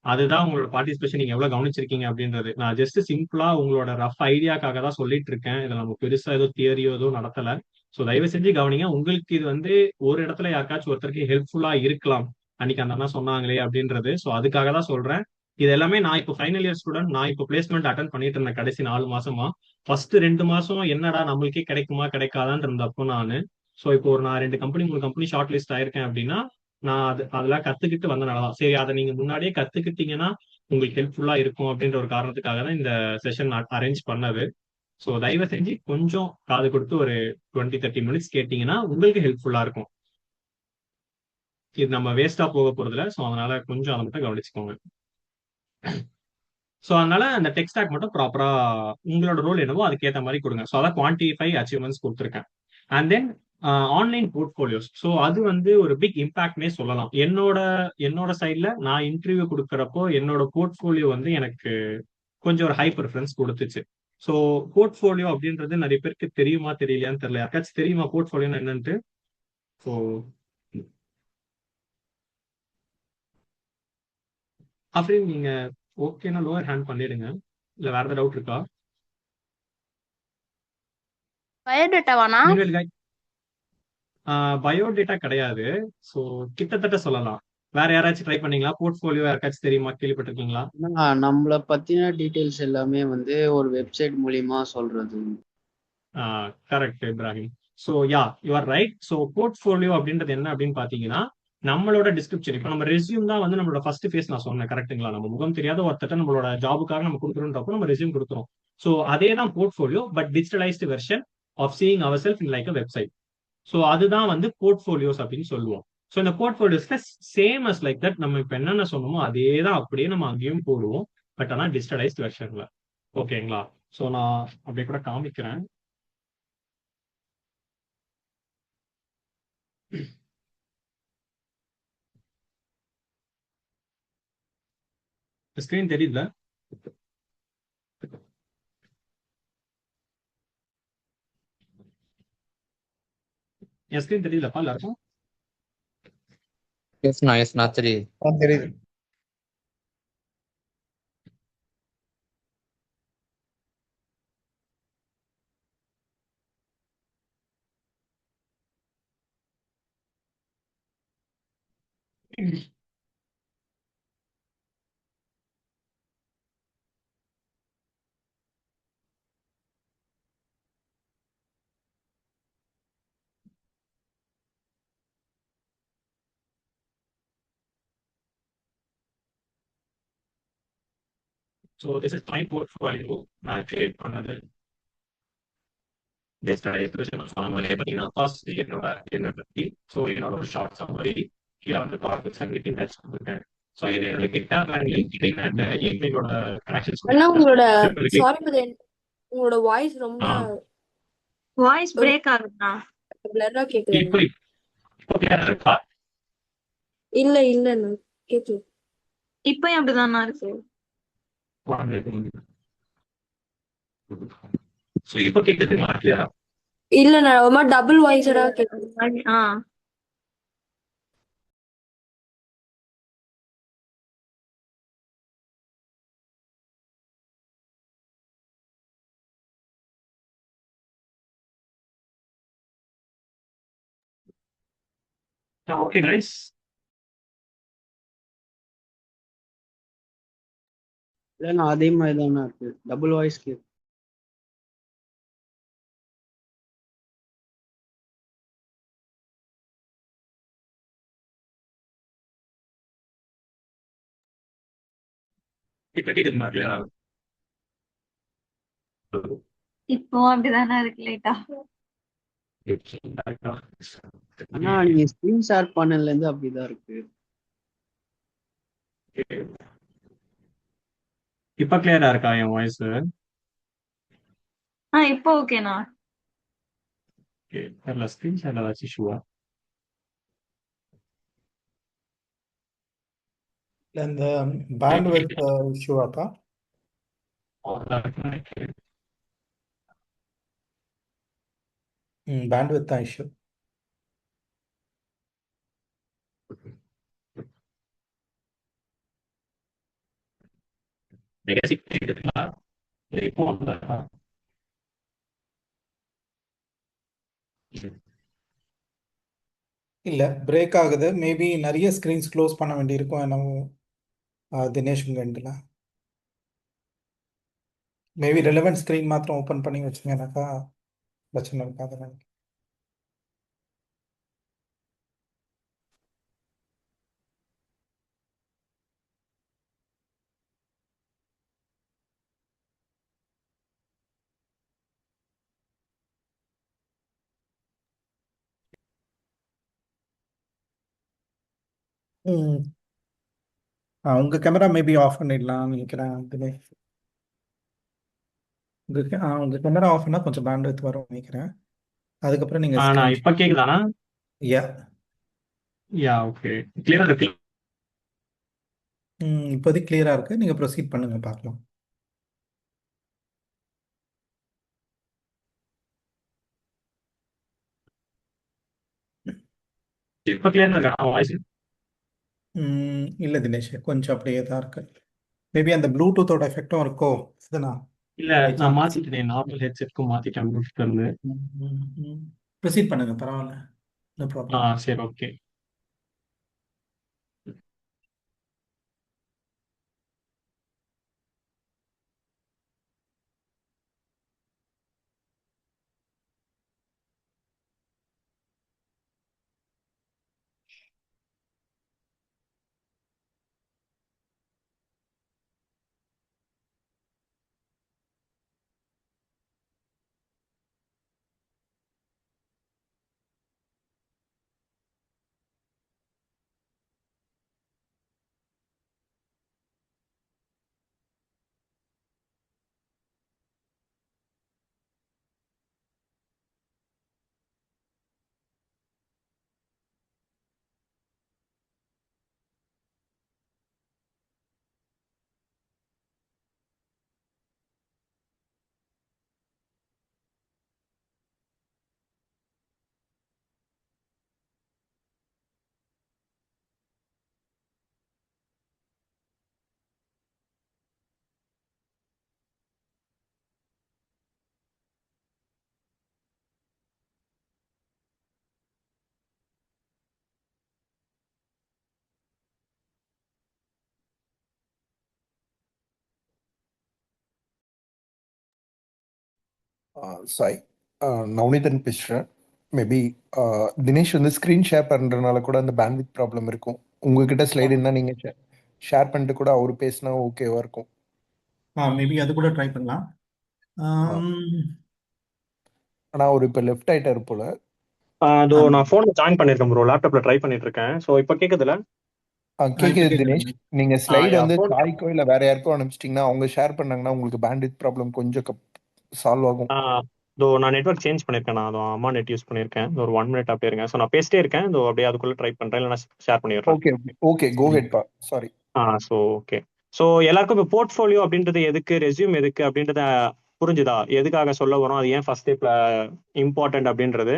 அதுதான் உங்களோட பார்ட்டிசிபேஷன் நீங்க எவ்வளவு கவனிச்சிருக்கீங்க அப்படின்றது. நான் ஜஸ்ட் சிம்பிளா உங்களோட ரஃப் ஐடியாக்காக தான் சொல்லிட்டு இருக்கேன். இதுல நம்ம பெருசா ஏதோ தியரியோ ஏதோ நடத்தல. ஸோ தயவு செஞ்சு கவனிங்க. உங்களுக்கு இது வந்து ஒரு இடத்துல யாருக்காச்சும் ஒருத்தருக்கு ஹெல்ப்ஃபுல்லா இருக்கலாம், அன்னைக்கு அந்த அண்ணா சொன்னாங்களே அப்படின்றது. ஸோ அதுக்காக தான் சொல்றேன். இது எல்லாமே நான் இப்போ ஃபைனல் இயர் ஸ்டூடெண்ட். நான் இப்போ பிளேஸ்மெண்ட் அட்டன் பண்ணிட்டு இருந்தேன் கடைசி 4 மாசமா. ஃபர்ஸ்ட் 2 மாசம் என்னடா நம்மளுக்கே கிடைக்குமா கிடைக்காதான்னு இருந்தப்போ நான் இப்போ நான் 2 கம்பெனி 3 கம்பெனி ஷார்ட் லிஸ்ட் ஆயிருக்கேன் அப்படின்னா நான் அதெல்லாம் கத்துக்கிட்டு வந்தனாலதான். சரி, அதை நீங்க முன்னாடியே கத்துக்கிட்டீங்கன்னா உங்களுக்கு ஹெல்ப்ஃபுல்லா இருக்கும் அப்படின்ற ஒரு காரணத்துக்காக தான் இந்த செஷன் அரேஞ்ச் பண்ணது. ஸோ தயவு செஞ்சு கொஞ்சம் காது கொடுத்து ஒரு 20-30 மினிட்ஸ் கேட்டீங்கன்னா உங்களுக்கு ஹெல்ப்ஃபுல்லா இருக்கும். இது நம்ம வேஸ்டா போக போறதுல. ஸோ அதனால கொஞ்சம் அதை மட்டும் கவனிச்சுக்கோங்க. ஸோ அதனால அந்த டெக் ஸ்டாக் மட்டும் ப்ராப்பரா உங்களோட ரோல் என்னவோ அதுக்கேற்ற மாதிரி கொடுங்க. ஸோ அதான் குவான்டிஃபை அச்சீவ்மெண்ட்ஸ் கொடுத்துருக்கேன். And then online portfolios. So அது வந்து ஒரு பிக் இம்பாக்ட்னே சொல்லலாம். என்னோட சைட்ல நான் இன்டர்வியூ கொடுக்குறப்போ என்னோட போர்ட்ஃபோலியோ வந்து எனக்கு கொஞ்சம் ஒரு ஹை ப்ரிஃபரன்ஸ் கொடுத்துச்சு. ஸோ போர்ட்ஃபோலியோ அப்படின்றது நிறைய பேருக்கு தெரியுமா தெரியலையான்னு தெரியல. யாருக்காச்சும் தெரியுமா போர்ட்ஃபோலியோ என்னன்ட்டு? ஸோ அப்படி நீங்க ஓகேனா லோவர் ஹேண்ட் பண்ணிடுங்க. இல்ல வேற ஏதாவது டவுட் இருக்கா? பயோடேட்டாவானா? நீங்கள் பயோடேட்டா கிடையாது. ஸோ கிட்டத்தட்ட சொல்லலாம். வேற யாராச்சும் ட்ரை பண்ணீங்களா? போர்ட்ஃபோலியோ யாருக்காச்சும் தெரியுமா, கேள்விப்பட்டிருக்கீங்களா? நம்மள பத்தின டீடைல்ஸ் எல்லாமே வந்து ஒரு வெப்சைட் மூலியமா சொல்றது. Correct Ibrahim. So yeah you are right. So portfolio அப்படின்றது என்ன அப்படின்னு பாத்தீங்கன்னா, நம்மளோட டிஸ்கிரிப்ஷன். இப்போ நம்ம ரெஸ்யூம் தான் வந்து நம்மளோட ஃபர்ஸ்ட் ஃபேஸ் நான் சொன்னேன், கரெக்ட்டுங்களா? நம்ம முகம் தெரியாத ஒருத்தட்ட நம்மளோட ஜாபுக்காக நம்ம கொடுக்குறோன்றப்போ நம்ம ரெஸ்யூம் கொடுக்குறோம். ஸோ அதே தான் portfolio, but digitalised version of seeing our self in like a website. So அதுதான் வந்து போர்ட்ஃபோலியோஸ் அப்படின்னு சொல்லுவோம். ஸோ இந்த போர்ட்ஃபோலியோஸ்ல சேம் அஸ் லைக் தட் நம்ம இப்போ என்னென்ன சொன்னோமோ அதே தான் அப்படியே நம்ம அங்கேயும் போடுவோம். பட் ஆனால் டிஜிட்டலைஸ்ட் வெர்ஷன்ல. ஓகேங்களா? ஸோ நான் அப்படியே கூட காமிக்கிறேன். ஸ்கிரீன் தெரியுதுல? என் ஸ்கிரீன் தெரியுதுலப்பா எல்லாருக்கும்? எஸ் நான் தெரியுது. தெரியுது. So this is my portfolio. நான் create பண்ணது பார்த்தீங்கன்னா ஃபர்ஸ்ட் என்னை பத்தி. ஸோ என்னோட ஒரு ஷார்ட் சம்மரி கீழே வந்து டாபிக்ஸ் அண்ட் டச் கொடுத்துருக்கேன். ஸோ இது என்னோட கிட்டாப் அண்ட் லிங்க்டின் அண்ட் இமெயிலோட கனெக்ஷன்ஸ். அண்ணா உங்களோட சாரி உங்களோட வாய்ஸ் ரொம்ப வாய்ஸ் பிரேக் ஆகுதுண்ணா. பிளரா கேக்குது. இப்போ clear ஆ இருக்கா? இல்ல இல்லண்ணா கேக்குது. இப்பயும் அப்படிதாண்ணா இருக்கு. ஸோ இப்போ கேட்குதுங்களா கிளியரா? இல்லண்ணா ரொம்ப டபுள் வாய்ஸரா கேக்குது. ஆ ஓகே கைஸ். இல்லைன்னா அதே மாதிரி தானே இருக்கு, டபுள் வாய்ஸ் கேட்கு. இப்போ கேட்குதுங்களா கிளியரா? இப்போ அப்படிதானே இருக்கு லேட்டா. ஆனா நீங்க ஸ்கிரீன் ஷேர் பண்ணல இருந்து அப்படிதான் இருக்கு. இப்போ கிளியரா இருக்கா என் வாய்ஸ்? இப்போ ஓகேண்ணா. தெரியல, ஸ்கிரீன் ஷேர் ஏதாச்சும் இஷ்யூவா? இந்த பேண்ட்வித் இஷ்யூவாக்கா? பேண்ட்வித் தான் இஷ்யூ. இல்ல பிரேக் ஆகுது. மேபி நிறைய ஸ்கிரீன்ஸ் க்ளோஸ் பண்ண வேண்டியிருக்கும் என்னமோ தினேஷ் உங்க எண்டில். மேபி ரெலவெண்ட் ஸ்க்ரீன் மாத்திரம் ஓப்பன் பண்ணி வச்சுங்கனாக்கா பிரச்சனை இருக்காது நினைக்கிறேன். உங்க கேமரா மேபி ஆஃப் பண்ணிடலாம் நினைக்கிறேன் தினேஷ். உங்க கேமரா ஆஃப் பண்ணா கொஞ்சம் பேண்ட்வித் வரும் நினைக்கிறேன். அதுக்கப்புறம் நீங்க நான் ஸ்க்ரீன் இப்ப கேக்குதானா? யா யா, ஓகே. கிளியரா இருக்கு. இப்போதைக்கு கிளியரா இருக்கு. நீங்க ப்ரொசீட் பண்ணுங்க பார்க்கலாம். இப்ப கிளியரா இருக்கா வாய்ஸ்? இல்லை தினேஷ், கொஞ்சம் அப்படியே தான் இருக்கு. மேபி அந்த ப்ளூடூத்தோட எஃபெக்டும் இருக்கோ இதுனா இல்ல, பை நான் சான்ஸ். மாத்திட்டேன். நார்மல் ஹெட்செட்க்கும் மாத்திட்டேன் ப்ளூடூத்ல இருந்து. ப்ரொசீட் பண்ணுங்க, பரவாயில்ல, நோ ப்ராப்ளம். சரி, ஓகே. சாய், நவனிதன் பேசுகிறேன். மேபி தினேஷ் வந்து ஸ்க்ரீன் ஷேர் பண்ணுறதுனால கூட அந்த பேண்ட்வித் ப்ராப்ளம் இருக்கும். உங்ககிட்ட ஸ்லைடு இருந்தால் நீங்கள் ஷேர் பண்ணிட்டு கூட அவர் பேசினா ஓகேவா இருக்கும். மேபி அது கூட ட்ரை பண்ணலாம். ஆனால் அவர் இப்போ லெஃப்ட் ஆயிட்டாரு போல. அதோ நான் போன்ல ஜாயின் பண்ணிருக்கேன் ப்ரோ, லேப்டாப்ல ட்ரை பண்ணிட்டு இருக்கேன். சோ இப்போ கேக்குதுல? கேட்குது தினேஷ். நீங்கள் ஸ்லைடு என் வந்து phone- சாய்க்கோ இல்லை வேற யாருக்கோ அனுப்பிச்சிட்டிங்கன்னா அவங்க ஷேர் பண்ணாங்கன்னா உங்களுக்கு பேண்ட்வித் ப்ராப்ளம் கொஞ்சம் சால்வ் ஆகும். இதோ நான் நெட்வொர்க் சேஞ்ச் பண்ணிருக்கேன். நான் அதோ அம்மா நெட் யூஸ் பண்ணிருக்கேன். ஒரு 1 மினிட் அப்படியே இருங்க. சோ நான் பேசிட்டே இருக்கேன். இதோ அப்படியே அதுக்குள்ள ட்ரை பண்றேன், இல்ல நான் ஷேர் பண்ணிடுறேன். ஓகே ஓகே, கோ ஹெட் பா. சாரி. So okay. சோ எல்லாருக்கும் இப்போ போர்ட்ஃபோலியோ அப்படின்றது எதுக்கு, ரெஸ்யூம் எதுக்கு அப்படின்றத புரிஞ்சுதா? எதுக்காக சொல்ல வரோம், அது ஏன் ஃபர்ஸ்ட் இம்பார்ட்டன்ட் அப்படின்றது?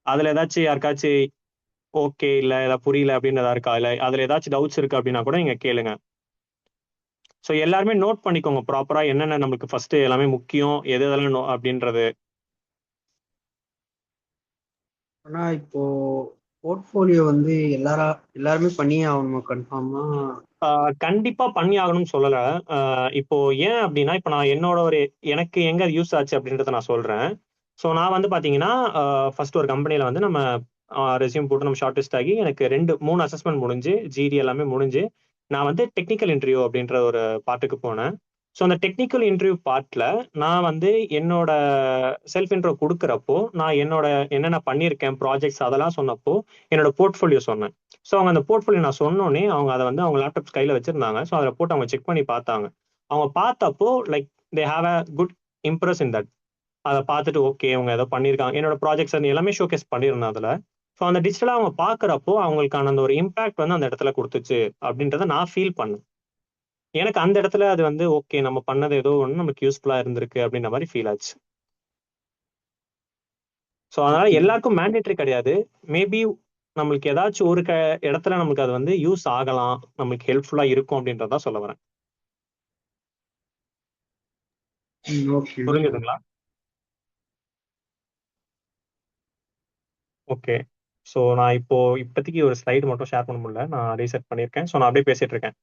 அதுல ஏதாச்சும் யாருக்காச்சும் ஓகே இல்ல ஏதாவது புரியல அப்படின்றதா இருக்கா? இல்ல அதுல ஏதாச்சும் டவுட்ஸ் இருக்கு அப்படின்னா கூட நீங்க கேளுங்க. ஸோ எல்லாருமே நோட் பண்ணிக்கோங்க ப்ராப்பரா, என்னென்ன நமக்கு ஃபர்ஸ்ட் எல்லாமே முக்கியம், எது எதெல்லாம் அப்படின்றது. ஆனா இப்போ போர்ட்ஃபோலியோ வந்து எல்லாருமே பண்ணியே ஆகணுமா கன்ஃபார்மா? கண்டிப்பா பண்ணி ஆகணும்னு சொல்லல. இப்போ ஏன் அப்படின்னா, இப்போ நான் எனக்கு எங்க யூஸ் ஆச்சு அப்படின்றத நான் சொல்றேன். ஸோ நான் வந்து பாத்தீங்கன்னா ஃபர்ஸ்ட் ஒரு கம்பெனில வந்து நம்ம ரெஸ்யூம் போட்டு நம்ம ஷார்ட் லிஸ்ட் ஆகி எனக்கு 2-3 அசஸ்மெண்ட் முடிஞ்சு, ஜிடி எல்லாமே முடிஞ்சு, நான் வந்து டெக்னிக்கல் இன்டர்வியூ அப்படின்ற ஒரு பார்ட்டுக்கு போனேன். ஸோ அந்த டெக்னிக்கல் இன்டர்வியூ பார்ட்ல நான் வந்து என்னோட செல்ஃப் இன்ட்ரோ கொடுக்குறப்போ நான் என்னென்ன பண்ணியிருக்கேன் ப்ராஜெக்ட்ஸ் அதெல்லாம் சொன்னப்போ என்னோட போர்ட்ஃபோலியோ சொன்னேன். ஸோ அவங்க அந்த போர்ட்ஃபோலியோ நான் சொன்னோன்னே அவங்க அதை வந்து அவங்க லேப்டாப்ஸ் கையில் வச்சிருந்தாங்க. ஸோ அதில் போட்டு அவங்க செக் பண்ணி பார்த்தாங்க. அவங்க பார்த்தப்போ like they have a good Impress in that. அதை பார்த்துட்டு ஓகே அவங்க ஏதோ பண்ணியிருக்காங்க, என்னோட ப்ராஜெக்ட்ஸ் எல்லாமே ஷோகேஸ் பண்ணியிருந்தேன் அதில். ஸோ அந்த டிஜிட்டலாக அவங்க பார்க்குறப்போ அவங்களுக்கான அந்த ஒரு இம்பாக்ட் வந்து அந்த இடத்துல கொடுத்துச்சு அப்படின்றத நான் ஃபீல் பண்ணேன். எனக்கு அந்த இடத்துல அது வந்து ஓகே, நம்ம பண்ணது ஏதோ ஒன்று நமக்கு யூஸ்ஃபுல்லா இருந்திருக்கு அப்படின்ற மாதிரி ஃபீல் ஆச்சு. ஸோ அதனால எல்லாருக்கும் மேண்டேட்டரி கிடையாது. மேபி நம்மளுக்கு ஏதாச்சும் ஒரு இடத்துல நமக்கு அது வந்து யூஸ் ஆகலாம், நமக்கு ஹெல்ப்ஃபுல்லா இருக்கும் அப்படின்றதா சொல்ல வரேன். புரிஞ்சுதுங்களா? ஓகே. ஸோ நான் இப்போதைக்கு ஒரு ஸ்லைடு மட்டும் ஷேர் பண்ண முடியல, நான் ரீசெட் பண்ணியிருக்கேன். ஸோ நான் அப்படியே பேசிட்டு இருக்கேன்.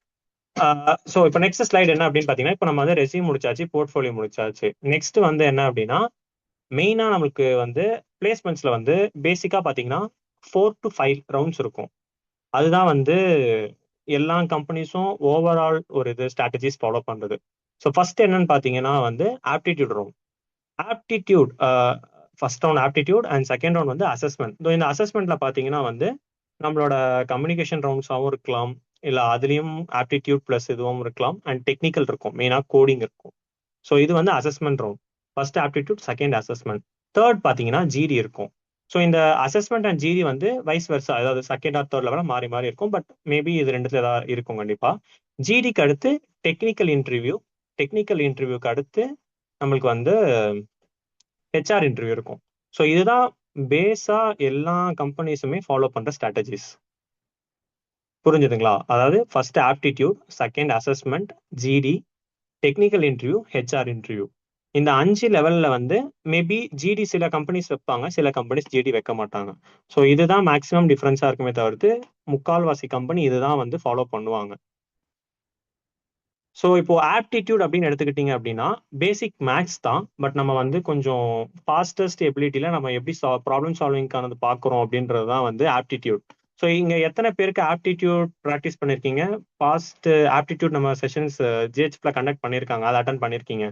ஸோ இப்போ நெக்ஸ்ட் ஸ்லைடு என்ன அப்படின்னு பார்த்தீங்கன்னா, இப்போ நம்ம வந்து ரெஸ்யூம் முடிச்சாச்சு, போர்ட்ஃபோலியோ முடிச்சாச்சு. நெக்ஸ்ட் வந்து என்ன அப்படின்னா, மெயினா நமக்கு வந்து பிளேஸ்மெண்ட்ஸ்ல வந்து பேசிக்கா பாத்தீங்கன்னா 4 to 5 ரவுண்ட்ஸ் இருக்கும். அதுதான் வந்து எல்லா கம்பெனிஸும் ஓவரால் ஒரு இது ஸ்ட்ராட்டஜிஸ் ஃபாலோ பண்றது. ஸோ ஃபர்ஸ்ட் என்னன்னு பாத்தீங்கன்னா வந்து aptitude round. Aptitude first round aptitude and second round வந்து அசஸ்மெண்ட். இந்த அசஸ்மெண்ட்ல பாத்தீங்கன்னா வந்து நம்மளோட கம்யூனிகேஷன் ரவுண்ட்ஸாகவும் இருக்கலாம், இல்லை அதுலேயும் ஆப்டிடியூட் ப்ளஸ் இதுவும் இருக்கலாம், அண்ட் டெக்னிக்கல் இருக்கும், மெயினாக கோடிங் இருக்கும். ஸோ இது வந்து assessment round. First aptitude, second assessment, third பார்த்தீங்கன்னா ஜிடி இருக்கும். ஸோ இந்த அசஸ்மெண்ட் அண்ட் ஜிடி வந்து வைஸ் வெர்சா, அதாவது செகண்ட் ஆர் தேர்ட் லெவலில் மாறி மாறி இருக்கும். பட் மேபி இது ரெண்டுத்துல ஏதாவது இருக்கும் கண்டிப்பாக. ஜிடிக்கு அடுத்து டெக்னிக்கல் இன்டர்வியூ, டெக்னிக்கல் இன்டர்வியூக்கு அடுத்து நம்மளுக்கு வந்து ஹெச்ஆர் இன்டர்வியூ இருக்கும். ஸோ இதுதான் பேஸா எல்லா கம்பெனிஸுமே ஃபாலோ பண்ற ஸ்ட்ராட்டஜிஸ். புரிஞ்சுதுங்களா? அதாவது first aptitude, second assessment, GD, technical interview, HR interview. இந்த 5 லெவல்ல வந்து மேபி ஜிடி சில கம்பெனிஸ் வைப்பாங்க, சில கம்பெனிஸ் ஜிடி வைக்க மாட்டாங்க. ஸோ இதுதான் மேக்ஸிமம் டிஃபரன்ஸா இருக்குமே தவிர்த்து முக்கால்வாசி கம்பெனி இதுதான் வந்து ஃபாலோ பண்ணுவாங்க. ஸோ இப்போ ஆப்டிடியூட் அப்படின்னு எடுத்துக்கிட்டீங்க அப்படின்னா பேசிக் மேக்ஸ் தான். பட் நம்ம வந்து கொஞ்சம் ஃபாஸ்டஸ்ட் எபிலிட்டியில நம்ம எப்படி ப்ராப்ளம் சால்விங்கானது பார்க்குறோம் அப்படின்றது தான் வந்து ஆப்டிடியூட். ஸோ இங்க எத்தனை பேருக்கு ஆப்டிடியூட் ப்ராக்டிஸ் பண்ணிருக்கீங்க? பாஸ்ட் ஆப்டிடியூட் நம்ம செஷன்ஸ் ஜிஹெச்ல கண்டக்ட் பண்ணியிருக்காங்க, அதை அட்டன் பண்ணிருக்கீங்க?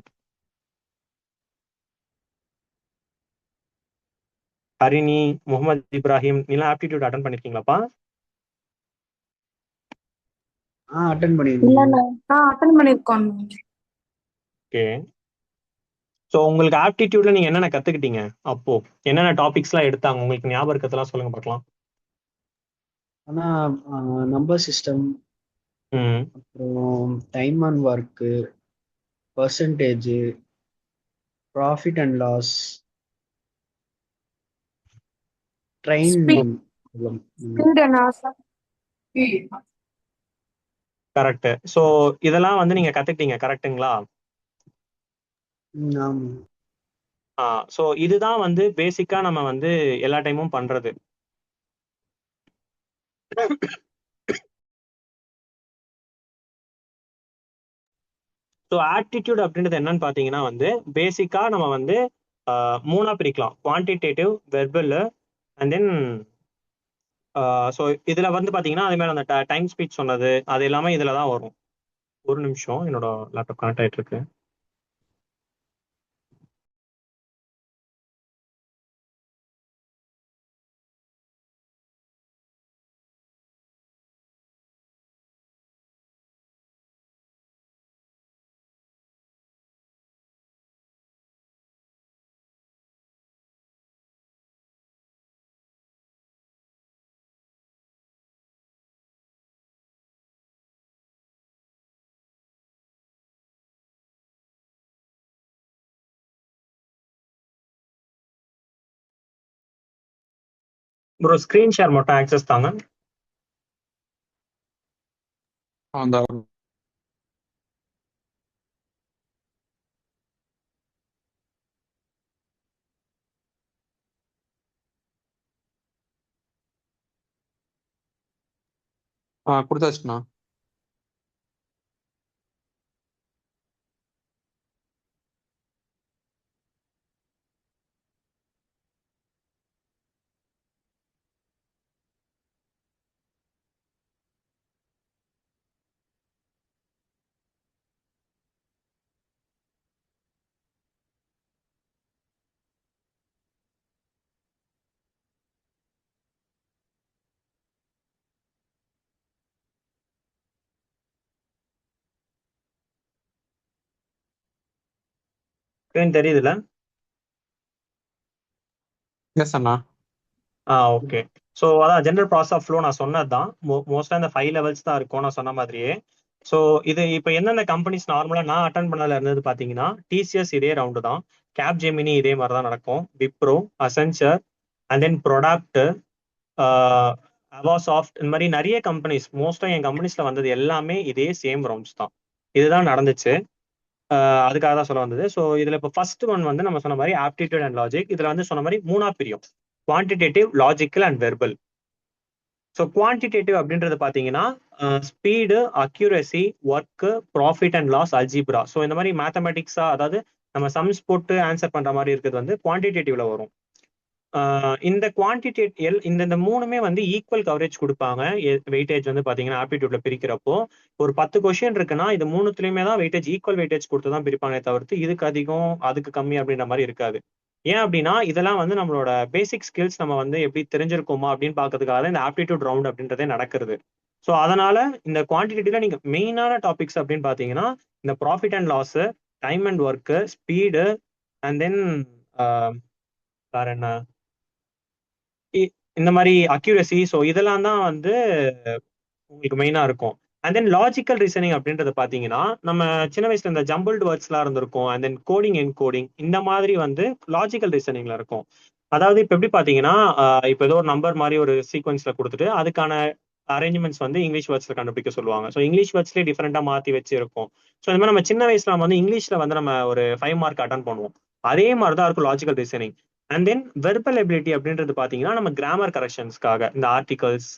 ஹரிணி, முகமது இப்ராஹிம், நீலாம் ஆப்டிடியூட் அட்டன் பண்ணிருக்கீங்களாப்பா? அட்டன் பண்ணியிருக்கேன். அட்டன் பண்ணிருக்கோம். ஓகே. ஸோ உங்களுக்கு ஆப்டிடியூட்ல நீங்க என்னென்ன கத்துக்கிட்டீங்க? அப்போ என்னென்ன டாபிக்ஸ்லாம் எடுத்தாங்க உங்களுக்கு ஞாபகம் இருக்கிறதெல்லாம் சொல்லுங்க பார்க்கலாம். ஆனா நம்பர் சிஸ்டம், ம் அப்புறம் time and work, percentage, profit and loss, train. Correct. So இதெல்லாம் வந்து நீங்க கத்துக்கிட்டீங்க, கரெக்ட்டுங்களா? ஆமா. ஸோ இதுதான் வந்து பேசிக்கா நம்ம வந்து எல்லா டைமும் பண்றது. ஸோ ஆப்டிடியூட் அப்படின்றது என்னன்னு பார்த்தீங்கன்னா வந்து பேசிக்கா நம்ம வந்து மூணா பிரிக்கலாம்: quantitative, verbal, and then so இதுல வந்து பாத்தீங்கன்னா அதே மாதிரி அந்த டைம் ஸ்பீச் சொன்னது அது எல்லாமே இதுல தான் வரும். ஒரு நிமிஷம், என்னோட லேப்டாப் கனெக்ட் ஆயிட்டு இருக்கு. ப்ரோ ஸ்கிரீன் ஷேர் மட்டும் ஆக்சஸ் தாங்க. கொடுத்தாச்சுண்ணா. ஸ்கிரீன் தெரியுதுல? எஸ் அண்ணா. ஓகே. ஸோ அதான் ஜென்ரல் ப்ராசஸ் ஆஃப் ஃப்ளோ நான் சொன்னது தான். மோஸ்ட்டாக இந்த 5 லெவல்ஸ் தான் இருக்கும் நான் சொன்ன மாதிரியே. ஸோ இது இப்போ எந்தெந்த கம்பெனிஸ் நார்மலாக நான் அட்டன் பண்ணல இருந்தது பார்த்தீங்கன்னா டிசிஎஸ் இதே ரவுண்டு தான், கேப் ஜெமினி இதே மாதிரி தான் நடக்கும், Wipro, Accenture, and then product, Avasoft, இந்த மாதிரி நிறைய கம்பெனிஸ். மோஸ்ட்டாக என் கம்பெனிஸில் வந்தது எல்லாமே இதே சேம் ரவுண்ட்ஸ் தான். இதுதான் நடந்துச்சு. அதுக்காக தான் சொல்ல வந்தது. ஸோ இதில் இப்போ ஃபர்ஸ்ட் ஒன் வந்து நம்ம சொன்ன மாதிரி ஆப்டிடியூட் அண்ட் லாஜிக். இதில் வந்து சொன்ன மாதிரி மூணா பிரியும்: quantitative, logical and verbal. So quantitative அப்படின்றது பார்த்தீங்கன்னா speed, accuracy, work, profit and loss, algebra. So இந்த மாதிரி மேத்தமெட்டிக்ஸா, அதாவது நம்ம சம்ஸ் போட்டு ஆன்சர் பண்ற மாதிரி இருக்கிறது வந்து குவான்டிடேட்டிவ்ல வரும். இந்த இந்த மூணுமே வந்து ஈக்குவல் கவரேஜ் கொடுப்பாங்க. வெயிட்டேஜ் வந்து பாத்தீங்கன்னா ஆப்டிடியூட்ல பிரிக்கிறப்போ ஒரு 10 கொஸ்டின் இருக்குன்னா இது மூணுத்துலயுமே தான் வெயிட்டேஜ், ஈக்குவல் வெயிட்டேஜ் கொடுத்து தான் பிரிப்பாங்க தவிர்த்து இதுக்கு அதிகம் அதுக்கு கம்மி அப்படின்ற மாதிரி இருக்காது. ஏன் அப்படின்னா இதெல்லாம் வந்து நம்மளோட பேசிக் ஸ்கில்ஸ் நம்ம வந்து எப்படி தெரிஞ்சிருக்கோமா அப்படின்னு பார்க்கறதுக்காக தான் இந்த ஆப்டிடியூட் ரவுண்ட் அப்படின்றதே நடக்கிறது. ஸோ அதனால இந்த குவான்டிடேட்டிவ்ல நீங்க மெயினான டாபிக்ஸ் அப்படின்னு பார்த்தீங்கன்னா இந்த profit and loss, time and work, speed, and then வேற என்ன இந்த மாதிரி அக்யூரசி. ஸோ இதெல்லாம் தான் வந்து உங்களுக்கு மெயினா இருக்கும். அண்ட் தென் லாஜிக்கல் ரீசனிங் அப்படின்றது பாத்தீங்கன்னா நம்ம சின்ன வயசுல இந்த ஜம்பிள்டு வேர்ட்ஸ்லாம் இருந்திருக்கும். And then coding and coding இந்த மாதிரி வந்து லாஜிக்கல் ரீசனிங்ல இருக்கும். அதாவது இப்ப எப்படி பாத்தீங்கன்னா இப்ப ஏதோ ஒரு நம்பர் மாதிரி ஒரு சீக்வன்ஸ்ல கொடுத்துட்டு அதுக்கான அரேஞ்ச்மெண்ட்ஸ் வந்து இங்கிலீஷ் வேர்ட்ஸ்ல கண்டுபிடிக்க சொல்லுவாங்க. ஸோ இங்கிலீஷ் வேர்ட்ஸ்லேயே டிஃபரெண்டா மாத்தி வச்சு இருக்கும். ஸோ இந்த மாதிரி நம்ம சின்ன வயசுல நம்ம வந்து இங்கிலீஷ்ல வந்து நம்ம ஒரு 5 மார்க் அட்டன் பண்ணுவோம். அதே மாதிரி தான் இருக்கும் logical reasoning. And then verbal ability அப்படின்றது பாத்தீங்கன்னா நம்ம கிராமர் கரெக்ஷன்ஸ்க்காக இந்த ஆர்டிகல்ஸ்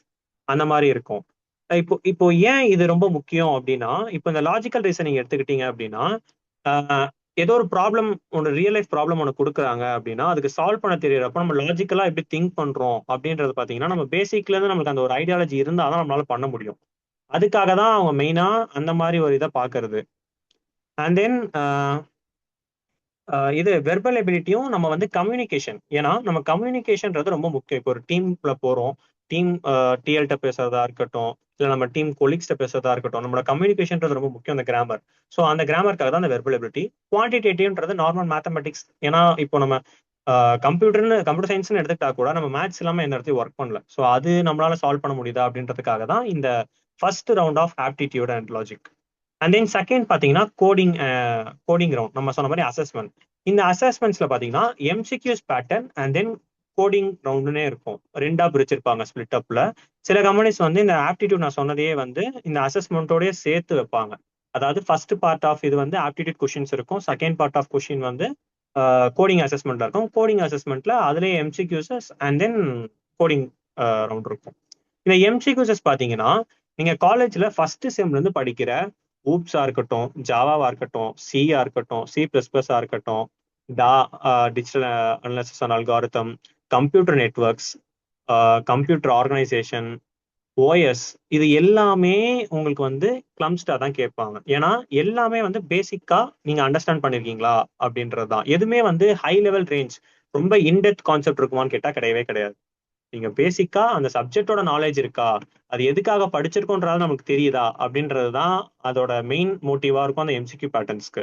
அந்த மாதிரி இருக்கும். இப்போ இப்போ ஏன் இது ரொம்ப முக்கியம் அப்படின்னா இப்போ இந்த லாஜிக்கல் ரீசனிங் எடுத்துக்கிட்டீங்க அப்படின்னா ஏதோ ஒரு ப்ராப்ளம் ஒன்று ரியல் லைஃப் ப்ராப்ளம் ஒன்று கொடுக்குறாங்க அப்படின்னா அதுக்கு சால்வ் பண்ண தெரியறப்ப நம்ம லாஜிக்கலா எப்படி திங்க் பண்றோம் அப்படின்றது பாத்தீங்கன்னா நம்ம பேசிக்ல இருந்து நம்மளுக்கு அந்த ஒரு ஐடியாலஜி இருந்தால் தான் நம்மளால பண்ண முடியும். அதுக்காக தான் அவங்க மெயினா அந்த மாதிரி ஒரு இதை பாக்குறது. அண்ட் தென் இது வெர்பல் எபிலிட்டியும் நம்ம வந்து கம்யூனிகேஷன். ஏன்னா நம்ம கம்யூனிகேஷன்றது ரொம்ப முக்கியம். இப்போ ஒரு டீம்ல போறோம், டீம் டிஎல்கிட்ட பேசுறதா இருக்கட்டும், இல்லை நம்ம டீம் கொலீக்ஸ்ட பேசுறதா இருக்கட்டும், நம்மளோட கம்யூனிகேஷன்றது ரொம்ப முக்கியம் அந்த கிராமர். ஸோ அந்த கிராமருக்காக தான் அந்த வெர்பல் எபிலிட்டி. குவான்டிடேட்டிவ்ன்றது நார்மல் மேத்தமெட்டிக்ஸ். ஏன்னா இப்போ நம்ம கம்ப்யூட்டர் சயின்ஸ்னு எடுத்துக்கிட்டா கூட நம்ம மேத்ஸ் இல்லாமல் எந்த இடத்தையும் ஒர்க் பண்ணல. ஸோ அது நம்மளால சால்வ் பண்ண முடியுதா அப்படின்றதுக்காக தான் இந்த first round of aptitude and logic. And then second பார்த்தீங்கன்னா கோடிங் ரவுண்ட். நம்ம சொன்ன மாதிரி அசஸ்மெண்ட். இந்த அசஸ்மெண்ட்ஸ்ல பார்த்தீங்கன்னா MCQs pattern and then coding ரவுண்டுனே இருக்கும். ரெண்டா பிரிச்சிருப்பாங்க ஸ்பிளிட் அப்ல. சில கம்பெனிஸ் வந்து இந்த ஆப்டிடியூட் நான் சொன்னதையே வந்து இந்த அசஸ்மெண்ட்டோடய சேர்த்து வைப்பாங்க. அதாவது ஃபர்ஸ்ட் பார்ட் ஆஃப் இது வந்து ஆப்டிடியூட் கொஷின்ஸ் இருக்கும், செகண்ட் பார்ட் ஆஃப் கொஷின் வந்து கோடிங் அசஸ்மெண்ட்ல இருக்கும். கோடிங் அசஸ்மெண்ட்ல அதுலேயே எம்சிக்யூசஸ் அண்ட் தென் கோடிங் ரவுண்ட் இருக்கும். இந்த எம்சிக்யூசஸ் பார்த்தீங்கன்னா நீங்க காலேஜ்ல ஃபர்ஸ்ட் செம்ல இருந்து படிக்கிற ஊப்ஸா இருக்கட்டும், ஜாவாவா இருக்கட்டும், சியா இருக்கட்டும், C++ஆ இருக்கட்டும், digital analysis and algorithm, computer networks, computer organisation, OS, இது எல்லாமே உங்களுக்கு வந்து கிளம்ஸ்டா தான் கேட்பாங்க. ஏன்னா எல்லாமே வந்து பேசிக்கா நீங்க அண்டர்ஸ்டாண்ட் பண்ணிருக்கீங்களா அப்படின்றது தான். எதுவுமே வந்து ஹை லெவல் ரேஞ்ச் ரொம்ப இன்டெப்த் கான்செப்ட் இருக்குமான்னு கேட்டா கிடையவே கிடையாது. நீங்க பேசிக்கா அந்த சப்ஜெக்டோட நாலேஜ் இருக்கா, அது எதுக்காக படிச்சிருக்கோன்றது நமக்கு தெரியுதா அப்படின்றது தான் அதோட மெயின் மோட்டிவா இருக்கும் அந்த எம்சிக்யூ பேட்டர்ன்ஸ்க்கு.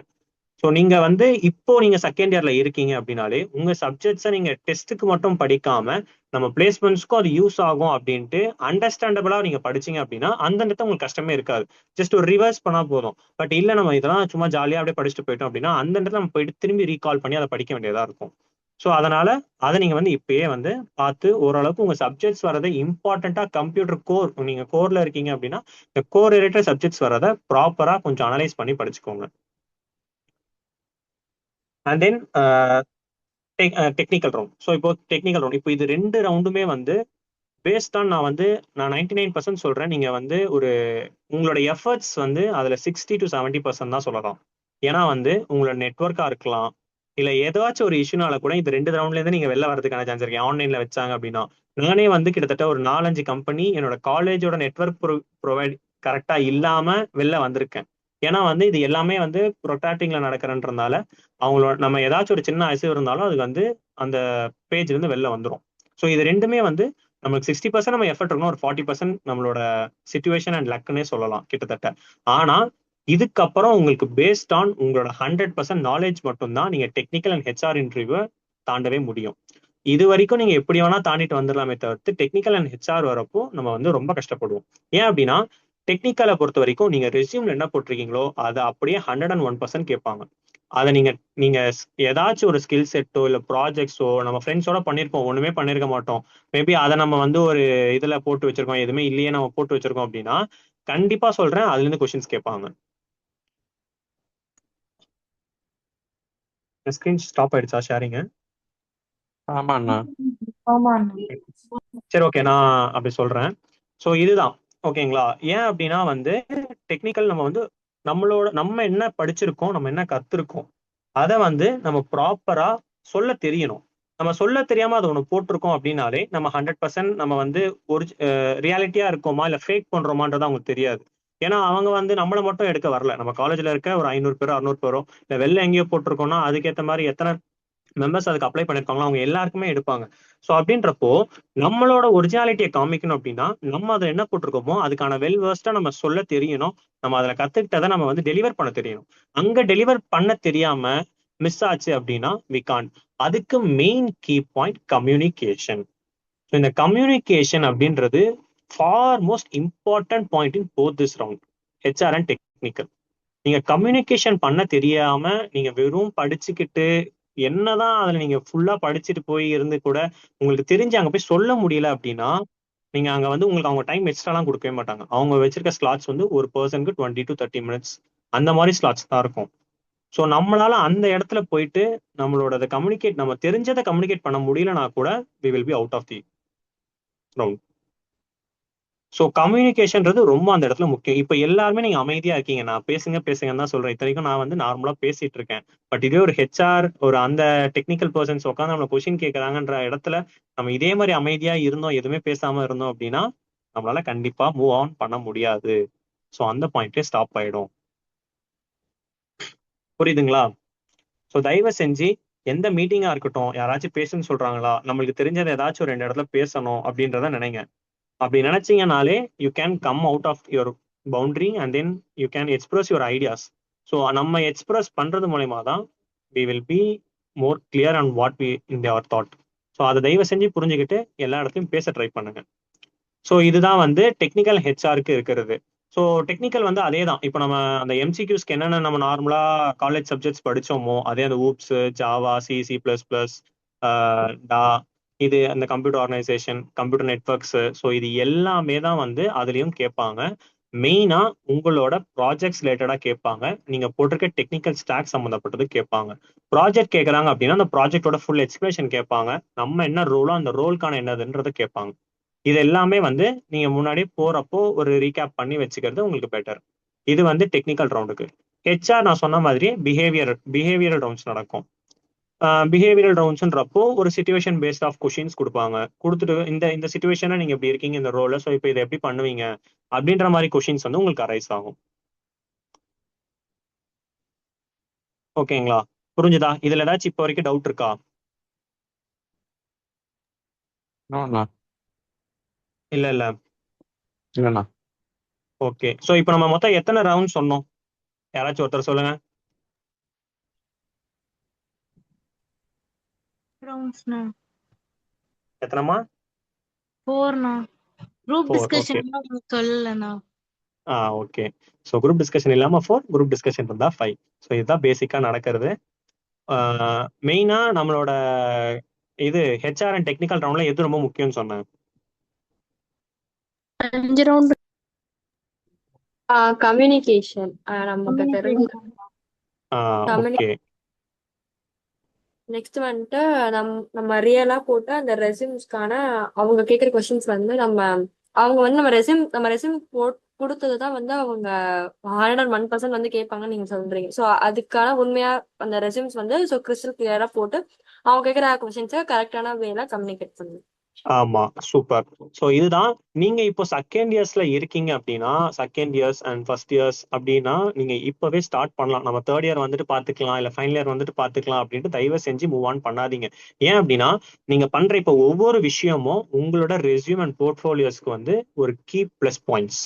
ஸோ நீங்க வந்து இப்போ நீங்க செகண்ட் இயர்ல இருக்கீங்க அப்படின்னாலே உங்க சப்ஜெக்ட்ஸை நீங்க டெஸ்ட்டுக்கு மட்டும் படிக்காம நம்ம பிளேஸ்மெண்ட்ஸ்க்கும் அது யூஸ் ஆகும் அப்படின்ட்டு அண்டர்ஸ்டாண்டபிளா நீங்க படிச்சீங்க அப்படின்னா அந்த இடத்துல உங்களுக்கு கஷ்டமே இருக்காது. ஜஸ்ட் ஒரு ரிவர்ஸ் பண்ணா போதும். பட் இல்ல நம்ம இதெல்லாம் சும்மா ஜாலியா அப்படியே படிச்சுட்டு போயிட்டோம் அப்படின்னா அந்த இடத்துல நம்ம போயிட்டு திரும்பி ரீகால் பண்ணி அதை படிக்க வேண்டியதா இருக்கும். ஸோ அதனால அதை நீங்க வந்து இப்பயே வந்து பார்த்து ஓரளவுக்கு உங்க சப்ஜெக்ட்ஸ் வரதை இம்பார்ட்டண்டா கம்ப்யூட்டர் கோர், நீங்க கோர்ல இருக்கீங்க அப்படின்னா இந்த கோர் ரிலேட்டட் சப்ஜெக்ட்ஸ் வரதை ப்ராப்பரா கொஞ்சம் அனலைஸ் பண்ணி படிச்சுக்கோங்க. And then technical round. So இப்போ டெக்னிக்கல் ரவுண்ட், இப்போ இது 2 ரவுண்டுமே வந்து பேஸ்ட் ஆன் நான் 99% சொல்றேன். நீங்க வந்து ஒரு உங்களோட எஃபர்ட்ஸ் வந்து அதுல 60 to 70% தான் சொல்லலாம். ஏன்னா வந்து உங்களோட நெட்ஒர்க்கா இருக்கலாம், இல்ல ஏதாச்சும் ஒரு இஷ்யூனால கூட இந்த 2 ரவுண்ட்ல இருந்து நீங்க வெளில வரதுக்கான சான்ஸ் இருக்கு. ஆன்லைன்ல வச்சாங்க அப்படின்னா நானே வந்து கிட்டத்தட்ட ஒரு 4-5 கம்பெனி என்னோட காலேஜோட நெட்ஒர்க் ப்ரொவைட் கரெக்டா இல்லாம வெளில வந்திருக்கேன். ஏன்னா வந்து இது எல்லாமே வந்து ப்ரொட்டாக்டிங்ல நடக்கிறன்றதுனால அவங்களோட நம்ம ஏதாச்சும் ஒரு சின்ன அசைவு இருந்தாலும் அது வந்து அந்த பேஜ்ல இருந்து வெளில வந்துடும். ஸோ இது ரெண்டுமே வந்து நம்மளுக்கு 60% நம்ம எஃபர்ட் இருக்கணும், ஒரு 40% நம்மளோட சிச்சுவேஷன் அண்ட் லக்குன்னே சொல்லலாம் கிட்டத்தட்ட. ஆனா இதுக்கப்புறம் உங்களுக்கு பேஸ்ட் ஆன் உங்களோட 100% நாலேஜ் மட்டும்தான் நீங்க டெக்னிக்கல் அண்ட் ஹெச்ஆர் இன்டர்வியூவை தாண்டவே முடியும். இது வரைக்கும் நீங்க எப்படி வேணா தாண்டிட்டு வந்துடலாமே தவிர்த்து டெக்னிக்கல் அண்ட் ஹெச்ஆர் வரப்போ நம்ம வந்து ரொம்ப கஷ்டப்படுவோம். ஏன் அப்படின்னா டெக்னிக்கலை பொறுத்த வரைக்கும் நீங்க ரெஸ்யூம்ல என்ன போட்டிருக்கீங்களோ அதை அப்படியே 101% கேட்பாங்க. அதை நீங்க ஏதாச்சும் ஒரு ஸ்கில் செட்டோ இல்ல ப்ராஜெக்ட்ஸோ நம்ம ஃப்ரெண்ட்ஸோட பண்ணிருப்போம், ஒண்ணுமே பண்ணிருக்க மாட்டோம். மேபி அதை நம்ம வந்து ஒரு இதுல போட்டு வச்சிருக்கோம், எதுவுமே இல்லையே நம்ம போட்டு வச்சிருக்கோம் அப்படின்னா கண்டிப்பா சொல்றேன் அதுல இருந்து கொஸ்டின்ஸ் கேட்பாங்க. ஸ்கிரீன் ஸ்டாப் ஆயிடுச்சா ஷேரிங்க? ஆமா அண்ணா. சரி, ஓகே, நான் அப்படி சொல்றேன். ஸோ இதுதான் ஓகேங்களா. ஏன் அப்படின்னா வந்து டெக்னிக்கல் நம்ம வந்து நம்ம என்ன படிச்சிருக்கோம், நம்ம என்ன கத்துருக்கோம், அதை வந்து நம்ம ப்ராப்பரா சொல்ல தெரியணும். நம்ம சொல்ல தெரியாம அதை ஒன்று போட்டிருக்கோம் அப்படின்னாலே நம்ம 100% நம்ம வந்து ஒரு ரியாலிட்டியா இருக்கோமா இல்ல ஃபேக் பண்றோமான்றது அவங்களுக்கு தெரியாது. ஏன்னா அவங்க வந்து நம்மளை மட்டும் எடுக்க வரல. நம்ம காலேஜ்ல இருக்க ஒரு 500 பேரோ 600 பேரோ இல்ல வெளில எங்கேயோ போட்டிருக்கோம்னா அதுக்கேற்ற மாதிரி எத்தனை மெம்பர்ஸ் அதுக்கு அப்ளை பண்ணிருக்காங்களோ அவங்க எல்லாருக்குமே எடுப்பாங்க. ஸோ அப்படின்றப்போ நம்மளோட ஒரிஜினாலிட்டியை காமிக்கணும் அப்படின்னா நம்ம அதை என்ன போட்டிருக்கோமோ அதுக்கான வெல் வேர்ஸ்டா நம்ம சொல்ல தெரியணும். நம்ம அதில் கத்துக்கிட்டதை நம்ம வந்து டெலிவர் பண்ண தெரியணும். அங்க டெலிவர் பண்ண தெரியாம மிஸ் ஆச்சு அப்படின்னா வி கான். அதுக்கு மெயின் கீ பாயிண்ட் கம்யூனிகேஷன். இந்த கம்யூனிகேஷன் அப்படின்றது for most important point in both this round, HR and technical. நீங்க கம்யூனிகேஷன் பண்ண தெரியாம நீங்க வெறும் படிச்சுக்கிட்டு என்னதான் அதுல நீங்க ஃபுல்லா படிச்சுட்டு போய் இருந்து கூட உங்களுக்கு தெரிஞ்சு அங்க போய் சொல்ல முடியல அப்படின்னா நீங்க அங்க வந்து உங்களுக்கு அவங்க டைம் எக்ஸ்ட்ராலாம் கொடுக்கவே மாட்டாங்க. அவங்க வச்சிருக்க ஸ்லாட்ஸ் வந்து ஒரு பர்சனுக்கு 20 to 30 minutes அந்த மாதிரி ஸ்லாட்ஸ் தான் இருக்கும். ஸோ நம்மளால அந்த இடத்துல போயிட்டு நம்மளோட கம்யூனிகேட் நம்ம தெரிஞ்சதை கம்யூனிகேட் பண்ண முடியலனா கூட we will be out of the round. So கம்யூனிகேஷன்றது ரொம்ப அந்த இடத்துல முக்கியம். இப்போ எல்லாருமே நீங்க அமைதியா இருக்கீங்க, நான் பேசுங்கன்னு தான் சொல்றேன். இத்தனைக்கும் நான் வந்து நார்மலா பேசிட்டு இருக்கேன். பட் இதே ஒரு ஹெச்ஆர் ஒரு அந்த டெக்னிக்கல் பர்சன்ஸ் உட்காந்து நம்ம கொஸ்டின் கேட்கறாங்கன்ற இடத்துல நம்ம இதே மாதிரி அமைதியா இருந்தோம், எதுவுமே பேசாம இருந்தோம் அப்படின்னா நம்மளால கண்டிப்பா மூவ் ஆன் பண்ண முடியாது. ஸோ அந்த பாயிண்ட்லேயே ஸ்டாப் ஆயிடும். புரியுதுங்களா? ஸோ தயவு செஞ்சு எந்த மீட்டிங்கா இருக்கட்டும், யாராச்சும் பேசுன்னு சொல்றாங்களா, நம்மளுக்கு தெரிஞ்சதை ஏதாச்சும் ஒரு 2 இடத்துல பேசணும் அப்படின்றத நினைங்க. அப்படி நினைச்சீங்கனாலே you can come out of your boundary and then you can express your ideas. So நம்ம எக்ஸ்பிரஸ் பண்றது மூலயமா தான் we will be more clear on what we in our thought. So அதை தயவு செஞ்சு புரிஞ்சுக்கிட்டு எல்லா இடத்துலையும் பேச ட்ரை பண்ணுங்க. ஸோ இதுதான் வந்து டெக்னிக்கல் ஹெச்ஆருக்கு இருக்கிறது. ஸோ டெக்னிக்கல் வந்து அதே தான். இப்போ நம்ம அந்த எம்சிக்யூஸ்க்கு என்னென்ன நம்ம நார்மலா காலேஜ் சப்ஜெக்ட்ஸ் படிச்சோமோ அதே அந்த ஊப்ஸ், ஜாவா, C++, டா, இது அந்த computer organisation, computer networks, so இது எல்லாமே தான் வந்து அதுலயும் கேட்பாங்க. மெயினா உங்களோட ப்ராஜெக்ட்ஸ் ரிலேட்டடா கேட்பாங்க. நீங்க போட்டிருக்க டெக்னிக்கல் ஸ்டாக் சம்மந்தப்பட்டது கேட்பாங்க. ப்ராஜெக்ட் கேட்கறாங்க அப்படின்னா அந்த ப்ராஜெக்டோட ஃபுல் எக்ஸ்பிளேஷன் கேட்பாங்க. நம்ம என்ன ரோலோ அந்த ரோலுக்கான என்னதுன்றதை கேட்பாங்க. இது எல்லாமே வந்து நீங்க முன்னாடி போறப்போ ஒரு ரீகேப் பண்ணி வச்சுக்கிறது உங்களுக்கு பெட்டர். இது வந்து டெக்னிக்கல் ரவுண்டுக்கு. ஹெச்ஆர் நான் சொன்ன மாதிரி பிஹேவியரல் ரவுண்ட்ஸ் நடக்கும். பிஹேவியரல் ரவுண்ட்ஸ்ன்றப்போ ஒரு சிச்சுவேஷன் பேஸ்ட் ஆஃப் கொஷின்ஸ் கொடுப்பாங்க. கொடுத்துட்டு இந்த சிச்சுவேஷனை நீங்க எப்படி இருக்கீங்க இந்த ரோல, ஸோ இப்போ இதை எப்படி பண்ணுவீங்க அப்படின்ற மாதிரி கொஷின்ஸ் வந்து உங்களுக்கு அரைஸ் ஆகும். ஓகேங்களா? புரிஞ்சுதா? இதுல ஏதாச்சும் இப்போ வரைக்கும் டவுட் இருக்கா? நோண்ணா. இல்ல இல்லண்ணா. ஓகே. ஸோ இப்போ நம்ம மொத்தம் எத்தனை ரவுண்ட் சொன்னோம்? யாராச்சும் ஒருத்தர் சொல்லுங்க. ரவுண்ட்ஸ்ண்ணா எத்தனைமா? 4ண்ணா. குரூப் 4. Discussion okay. சொல்லலண்ணா. ஓகே. ஸோ குரூப் டிஸ்கஷன் இல்லாம 4, குரூப் டிஸ்கஷன் இருந்தா 5. ஸோ இதுதான் பேசிக்கா நடக்கிறது. மெயினா நம்மளோட இது ஹெச்ஆர் அண்ட் டெக்னிக்கல் ரவுண்ட்ல எது ரொம்ப முக்கியம்னு சொன்னேன்? 5 ரவுண்ட் கம்யூனிகேஷன் நமக்கு தெரிஞ்சு ஓகே. நெக்ஸ்ட் வந்துட்டு நம்ம ரியலா போட்டு அந்த ரெசியூம்ஸ்க்கான அவங்க கேட்குற கொஸ்டின்ஸ் வந்து அவங்க வந்து நம்ம ரெசியூம் கொடுத்தது தான் வந்து அவங்க 101% வந்து கேட்பாங்கன்னு நீங்க சொல்றீங்க. ஸோ அதுக்கான உண்மையா அந்த ரெசியூம்ஸ் வந்து ஸோ கிறிஸ்டல் கிளியரா போட்டு அவங்க கேட்குற கொஸ்டின்ஸை கரெக்டான வேல கம்யூனிகேட் பண்ணுங்க. ஆமா, சூப்பர். ஸோ இதுதான் நீங்க இப்போ செகண்ட் இயர்ஸ்ல இருக்கீங்க அப்படின்னா, second years and first years அப்படின்னா நீங்க இப்பவே ஸ்டார்ட் பண்ணலாம். நம்ம தேர்ட் இயர் வந்துட்டு பாத்துக்கலாம், இல்ல ஃபைனல் இயர் வந்துட்டு பாத்துக்கலாம் அப்படின்ட்டு தயவு செஞ்சு மூவ் ஆன் பண்ணாதீங்க. ஏன் அப்படின்னா நீங்க பண்ற இப்போ ஒவ்வொரு விஷயமும் உங்களோட ரெஸ்யூம் அண்ட் போர்ட்ஃபோலியோஸ்க்கு வந்து ஒரு கீ பிளஸ் பாயிண்ட்ஸ்.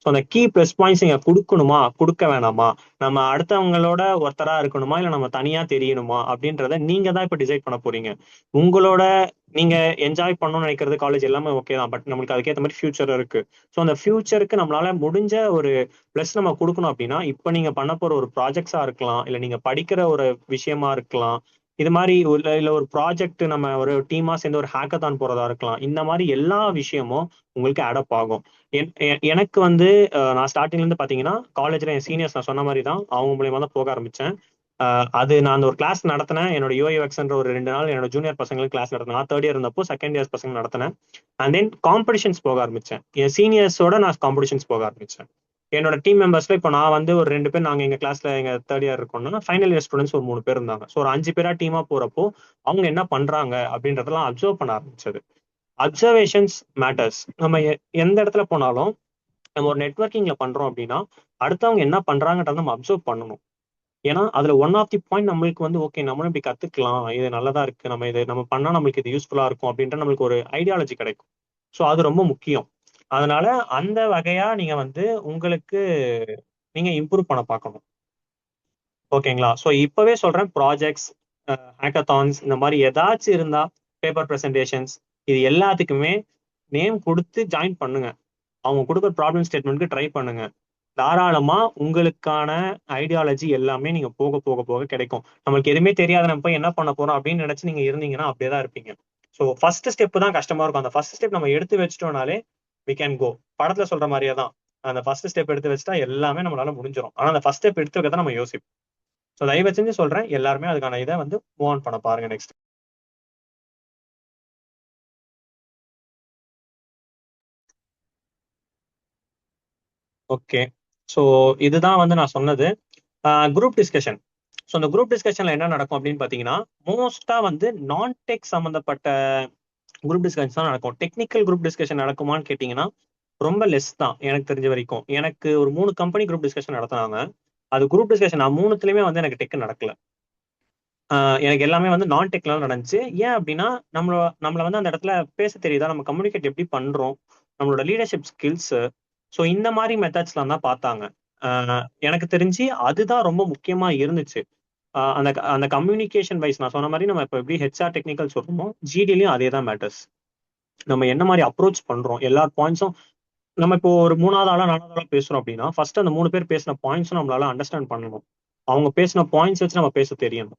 ஸோ அந்த கீ பிளஸ் பாயிண்ட்ஸ் நீங்க கொடுக்கணுமா கொடுக்க வேணாமா, நம்ம அடுத்தவங்களோட ஒருத்தரா இருக்கணுமா இல்ல நம்ம தனியா தெரியணுமா அப்படின்றத நீங்க தான் இப்ப டிசைட் பண்ண போறீங்க. உங்களோட நீங்க என்ஜாய் பண்ணணும்னு நினைக்கிறது காலேஜ் எல்லாமே ஓகே தான். பட் நம்மளுக்கு அதுக்கேற்ற மாதிரி ஃபியூச்சர் இருக்கு. ஸோ அந்த ஃபியூச்சருக்கு நம்மளால முடிஞ்ச ஒரு பிளஸ் நம்ம கொடுக்கணும் அப்படின்னா இப்போ நீங்க பண்ண போற ஒரு ப்ராஜெக்ட்ஸா இருக்கலாம், இல்ல நீங்க படிக்கிற ஒரு விஷயமா இருக்கலாம், இது மாதிரி இல்ல ஒரு ப்ராஜெக்ட் நம்ம ஒரு டீமா சேர்ந்து ஒரு ஹேக்கத்தான் போறதா இருக்கலாம். இந்த மாதிரி எல்லா விஷயமும் உங்களுக்கு ஆடப் ஆகும். எனக்கு வந்து நான் ஸ்டார்டிங்ல இருந்து பாத்தீங்கன்னா காலேஜ்ல என் சீனியர்ஸ் நான் சொன்ன மாதிரி தான் அவங்க மூலியமா தான் போக ஆரம்பிச்சேன். அது நான் அந்த ஒரு கிளாஸ் நடத்தினேன். என்னோட UIUXன்ற ஒரு 2 நாள் என்னோட ஜூனியர் பசங்களுக்கு கிளாஸ் நடத்தினேன். நான் தேர்ட் இயர் இருந்தப்போ செகண்ட் இயர்ஸ் பசங்க நடத்தினேன். அண்ட் தென் காம்படிஷன்ஸ் போக ஆரம்பிச்சேன். என் சீனியர்ஸோட நான் காம்படிஷன்ஸ் போக ஆரம்பிச்சேன். என்னோட டீம் மெம்பர்ஸ்ல இப்போ நான் வந்து ஒரு 2 பேர் நாங்க எங்க கிளாஸ்ல எங்க தேர்ட் இயர் இருக்கோம்னா ஃபைனல் இயர் ஸ்டூடெண்ட்ஸ் ஒரு 3 பேர் இருந்தாங்க. ஸோ ஒரு 5 பேரா டீமா போறப்போ அவங்க என்ன பண்றாங்க அப்படின்றதெல்லாம் அப்சர்வ் பண்ண ஆரம்பிச்சது. Observations matters. நம்ம எந்த இடத்துல போனாலும் நம்ம ஒரு நெட்வொர்க்கிங்ல பண்றோம் அப்படின்னா அடுத்தவங்க என்ன பண்றாங்கன்றத நம்ம அப்சர்வ் பண்ணணும். ஏன்னா அதுல ஒன் ஆஃப் தி பாயிண்ட் நம்மளுக்கு வந்து ஓகே நம்மளும் இப்படி கத்துக்கலாம், இது நல்லதா இருக்கு, நம்ம இது நம்ம பண்ணா நம்மளுக்கு இது யூஸ்ஃபுல்லா இருக்கும் அப்படின்ற நம்மளுக்கு ஒரு ஐடியாலஜி கிடைக்கும். ஸோ அது ரொம்ப முக்கியம். அதனால அந்த வகையா நீங்க வந்து உங்களுக்கு நீங்க இம்ப்ரூவ் பண்ண பார்க்கணும். ஓகேங்களா? ஸோ இப்பவே சொல்றேன், ப்ராஜெக்ட்ஸ், ஹேக்கத்தான்ஸ் இந்த மாதிரி ஏதாச்சும் இருந்தா, பேப்பர் ப்ரெசன்டேஷன்ஸ், இது எல்லாத்துக்குமே நேம் கொடுத்து ஜாயின் பண்ணுங்க. அவங்க கொடுக்குற ப்ராப்ளம் ஸ்டேட்மெண்ட்க்கு ட்ரை பண்ணுங்க. தாராளமா உங்களுக்கான ஐடியாலஜி எல்லாமே நீங்க போக போக போக கிடைக்கும். நம்மளுக்கு எதுவுமே தெரியாத நம்ம போய் என்ன பண்ண போறோம் அப்படின்னு நினைச்சு நீங்க இருந்தீங்கன்னா அப்படியே தான் இருப்பீங்க. ஸோ ஃபர்ஸ்ட் ஸ்டெப் தான் கஷ்டமா இருக்கும். அந்த ஃபர்ஸ்ட் ஸ்டெப் நம்ம எடுத்து வச்சிட்டோம்னாலே வி கேன் கோ. படத்துல சொல்ற மாதிரியே தான், அந்த ஃபர்ஸ்ட் ஸ்டெப் எடுத்து வச்சுட்டா எல்லாமே நம்மளால முடிஞ்சிடும். ஆனா அந்த ஃபர்ஸ்ட் ஸ்டெப் எடுத்து வைக்க தான் நம்ம யோசிப்போம். ஸோ தயவு செஞ்சு சொல்றேன், எல்லாருமே அதுக்கான இதை வந்து மூவ் ஆன் பண்ண பாருங்க நெக்ஸ்ட். ஓகே, ஸோ இதுதான் வந்து நான் சொன்னது குரூப் டிஸ்கஷன். ஸோ இந்த குரூப் டிஸ்கஷன்ல என்ன நடக்கும் அப்படின்னு பார்த்தீங்கன்னா, மோஸ்டா வந்து நான் டெக் சம்மந்தப்பட்ட குரூப் டிஸ்கஷன் தான் நடக்கும். டெக்னிக்கல் குரூப் டிஸ்கஷன் நடக்குமான்னு கேட்டிங்கன்னா ரொம்ப லெஸ் தான் எனக்கு தெரிஞ்ச வரைக்கும். எனக்கு ஒரு 3 கம்பெனி குரூப் டிஸ்கஷன் நடத்துனாங்க. அது குரூப் டிஸ்கஷன் நான் 3த்துலயுமே வந்து எனக்கு டெக் நடக்கல. எனக்கு எல்லாமே வந்து நான் டெக்னால நடந்துச்சு. ஏன் அப்படின்னா நம்மள வந்து அந்த இடத்துல பேச தெரியுதா, நம்ம கம்யூனிகேட் எப்படி பண்றோம், நம்மளோட லீடர்ஷிப் ஸ்கில்ஸ், ஸோ இந்த மாதிரி மெத்தட்ஸ்லாம் தான் பார்த்தாங்க. எனக்கு தெரிஞ்சு அதுதான் ரொம்ப முக்கியமா இருந்துச்சு. அந்த அந்த கம்யூனிகேஷன் வைஸ் நான் சொன்ன மாதிரி நம்ம இப்போ எப்படி ஹெச்ஆர் டெக்னிக்கல் சொல்றோமோ, ஜிடிலையும் அதே தான் மேட்டர்ஸ். நம்ம என்ன மாதிரி அப்ரோச் பண்றோம், எல்லா பாயிண்ட்ஸும் நம்ம இப்போ ஒரு 3வது ஆளா 4வது ஆளா பேசுறோம் அப்படின்னா ஃபர்ஸ்ட் அந்த 3 பேர் பேசின பாயிண்ட்ஸும் நம்மளால அண்டர்ஸ்டாண்ட் பண்ணணும். அவங்க பேசின பாயிண்ட்ஸ் வச்சு நம்ம பேச தெரியணும்.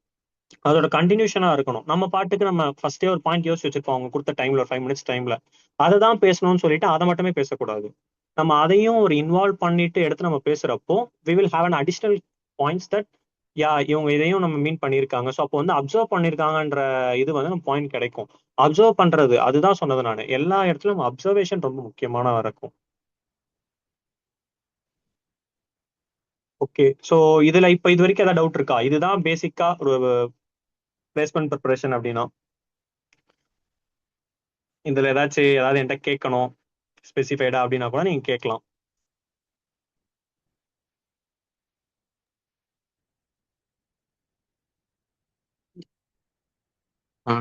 அதோட கண்டினியூஷனா இருக்கணும். நம்ம பாட்டுக்கு நம்ம ஃபர்ஸ்டே ஒரு பாயிண்ட் யோசிச்சு வச்சிருப்போம் அவங்க கொடுத்த டைம்ல, ஒரு 5 மினிட்ஸ் டைம்ல அதை தான் பேசணும்னு சொல்லிட்டு அதை மட்டுமே பேசக்கூடாது. நம்ம அதையும் ஒரு இன்வால்வ் பண்ணிட்டு எடுத்து நம்ம பேசுறப்போ we will have an additional points that yeah இவங்க இதையும் நம்ம மீன் பண்ணியிருக்காங்க. ஸோ அப்போ வந்து அப்சர்வ் பண்ணியிருக்காங்கன்ற இது வந்து நம்ம பாயிண்ட் கிடைக்கும். அப்சர்வ் பண்றது அதுதான் சொன்னது நான், எல்லா இடத்துலயும் அப்சர்வேஷன் ரொம்ப முக்கியமான இருக்கும். ஓகே, ஸோ இதுல இப்ப இது வரைக்கும் ஏதாவது டவுட் இருக்கா? இதுதான் பேசிக்கா ஒரு பிளேஸ்மெண்ட் ப்ரிப்பரேஷன் அப்படின்னா. இதுல ஏதாவது என்கிட்ட கேட்கணும் ஸ்பெசிஃபைடா அப்படின்னா கூட நீங்க கேட்கலாம்.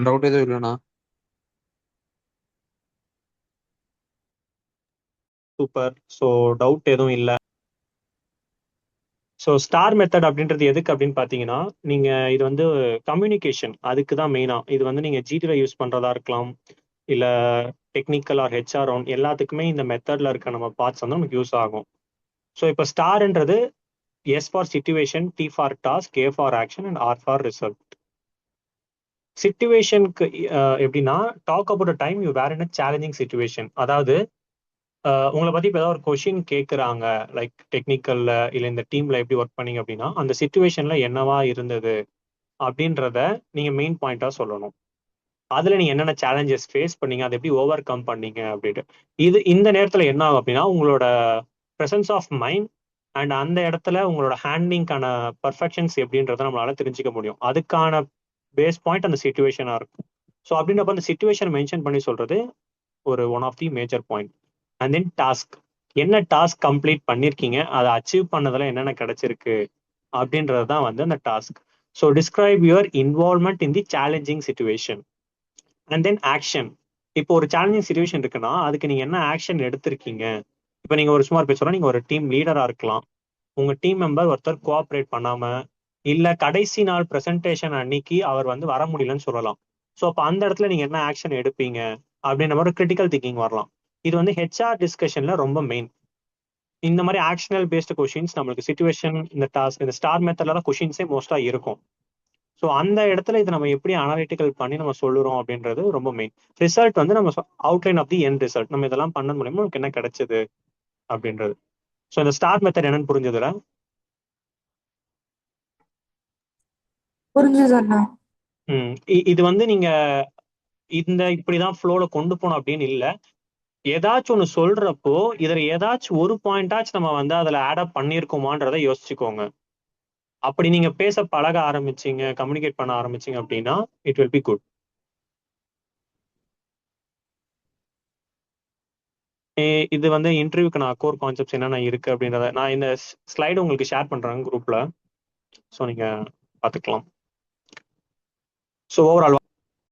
டவுட் எதுவும் இல்லைண்ணா. சூப்பர். ஸோ டவுட் எதுவும் இல்லை. ஸோ ஸ்டார் மெத்தட் அப்படின்றது எதுக்கு அப்படின்னு பார்த்தீங்கன்னா, நீங்க இது வந்து கம்யூனிகேஷன் அதுக்கு தான் மெயினா. இது வந்து நீங்க ஜிடில யூஸ் பண்றதா இருக்கலாம், இல்ல டெக்னிக்கல் ஆர் ஹெச்ஆர் எல்லாத்துக்குமே இந்த மெத்தட்ல இருக்க நம்ம பார்ட்ஸ் வந்து நமக்கு யூஸ் ஆகும். ஸோ இப்போ ஸ்டார்ன்றது S for situation, T for task, A for action and R for result. சிச்சுவேஷனுக்கு எப்படின்னா, talk about a time you were in a challenging situation. அதாவது உங்களை பத்தி இப்போ ஏதாவது ஒரு கொஷின் கேட்குறாங்க, லைக் டெக்னிக்கல்ல இல்ல இந்த டீம்ல எப்படி ஒர்க் பண்ணீங்க அப்படின்னா, அந்த சிச்சுவேஷன்ல என்னவா இருந்தது அப்படின்றத நீங்க மெயின் பாயிண்டா சொல்லணும். அதுல நீங்க என்னென்ன சேலஞ்சஸ் ஃபேஸ் பண்ணீங்க, அதை எப்படி ஓவர் கம் பண்ணீங்க அப்படின்ட்டு. இந்த நேரத்துல என்ன ஆகும் அப்படின்னா, உங்களோட ப்ரெசன்ஸ் ஆஃப் மைண்ட் அண்ட் அந்த இடத்துல உங்களோட ஹேண்ட்லிங்கான பர்ஃபெக்ஷன்ஸ் எப்படின்றத நம்மளால தெரிஞ்சுக்க முடியும். அதுக்கான பேஸ் பாயிண்ட் அந்த சிச்சுவேஷனா இருக்கும். ஸோ அப்படின்றப்ப அந்த சிச்சுவேஷன் மென்ஷன் பண்ணி சொல்றது ஒரு one of the major point. And then task, என்ன டாஸ்க் கம்ப்ளீட் பண்ணிருக்கீங்க, அதை அச்சீவ் பண்ணதுல என்னென்ன கிடைச்சிருக்கு அப்படின்றது தான் வந்து அந்த task. So describe your involvement in the challenging situation. And then action. இப்போ ஒரு சேலஞ்சிங் சிச்சுவேஷன் இருக்குன்னா அதுக்கு நீங்க என்ன ஆக்ஷன் எடுத்திருக்கீங்க. இப்போ நீங்க ஒரு சுமார் பேசுறோம், நீங்க ஒரு டீம் லீடரா இருக்கலாம், உங்க டீம் மெம்பர் ஒருத்தர் கோஆப்ரேட் பண்ணாம இல்ல கடைசி நாள் பிரசன்டேஷன் அன்னைக்கு அவர் வந்து வர முடியலன்னு சொல்லலாம். ஸோ அப்போ அந்த இடத்துல நீங்க என்ன ஆக்ஷன் எடுப்பீங்க அப்படின்ற மாதிரி கிரிட்டிக்கல் திங்கிங் வரலாம். இது வந்து ஹெச்ஆர் டிஸ்கஷன்ல ரொம்ப மெயின். இந்த மாதிரி ஆக்ஷனல் பேஸ்டு கொஷின்ஸ் நம்மளுக்கு சிச்சுவேஷன், இந்த டாஸ்க், இந்த ஸ்டார் மெத்தட்ல தான் கொஷின்ஸே மோஸ்டா இருக்கும். ஸோ அந்த இடத்துல இதை நம்ம எப்படி அனாலிட்டிக்கல் பண்ணி நம்ம சொல்லுறோம் அப்படின்றது ரொம்ப மெயின். ரிசல்ட் வந்து நம்ம outline of the end result, நம்ம இதெல்லாம் பண்ணது மூலமா நமக்கு என்ன கிடைச்சது அப்படின்றது. ஸோ இந்த ஸ்டார் மெத்தட் என்னன்னு புரிஞ்சதுல? புரிஞ்சுதுண்ணா. இது வந்து நீங்க இந்த இப்படிதான் ஃப்ளோல கொண்டு போனோம் அப்படின்னு இல்ல. ஏதாச்சும் ஒண்ணு சொல்றப்போ இதுல ஏதாச்சும் ஒரு பாயிண்டாச்சும் நம்ம வந்து அதுல ஆட் அப் பண்ணிருக்கோமான்றதை யோசிச்சுக்கோங்க. அப்படி நீங்க பேச பழக ஆரம்பிச்சீங்க, கம்யூனிகேட் பண்ண ஆரம்பிச்சீங்க அப்படின்னா இட் வில் பி குட். இது வந்து இன்டர்வியூக்கு நான் கோர் கான்செப்ட்ஸ் என்னென்ன இருக்கு அப்படின்றத நான் இந்த ஸ்லைடு உங்களுக்கு ஷேர் பண்றேன் குரூப்ல. ஸோ நீங்க பார்த்துக்கலாம். So overall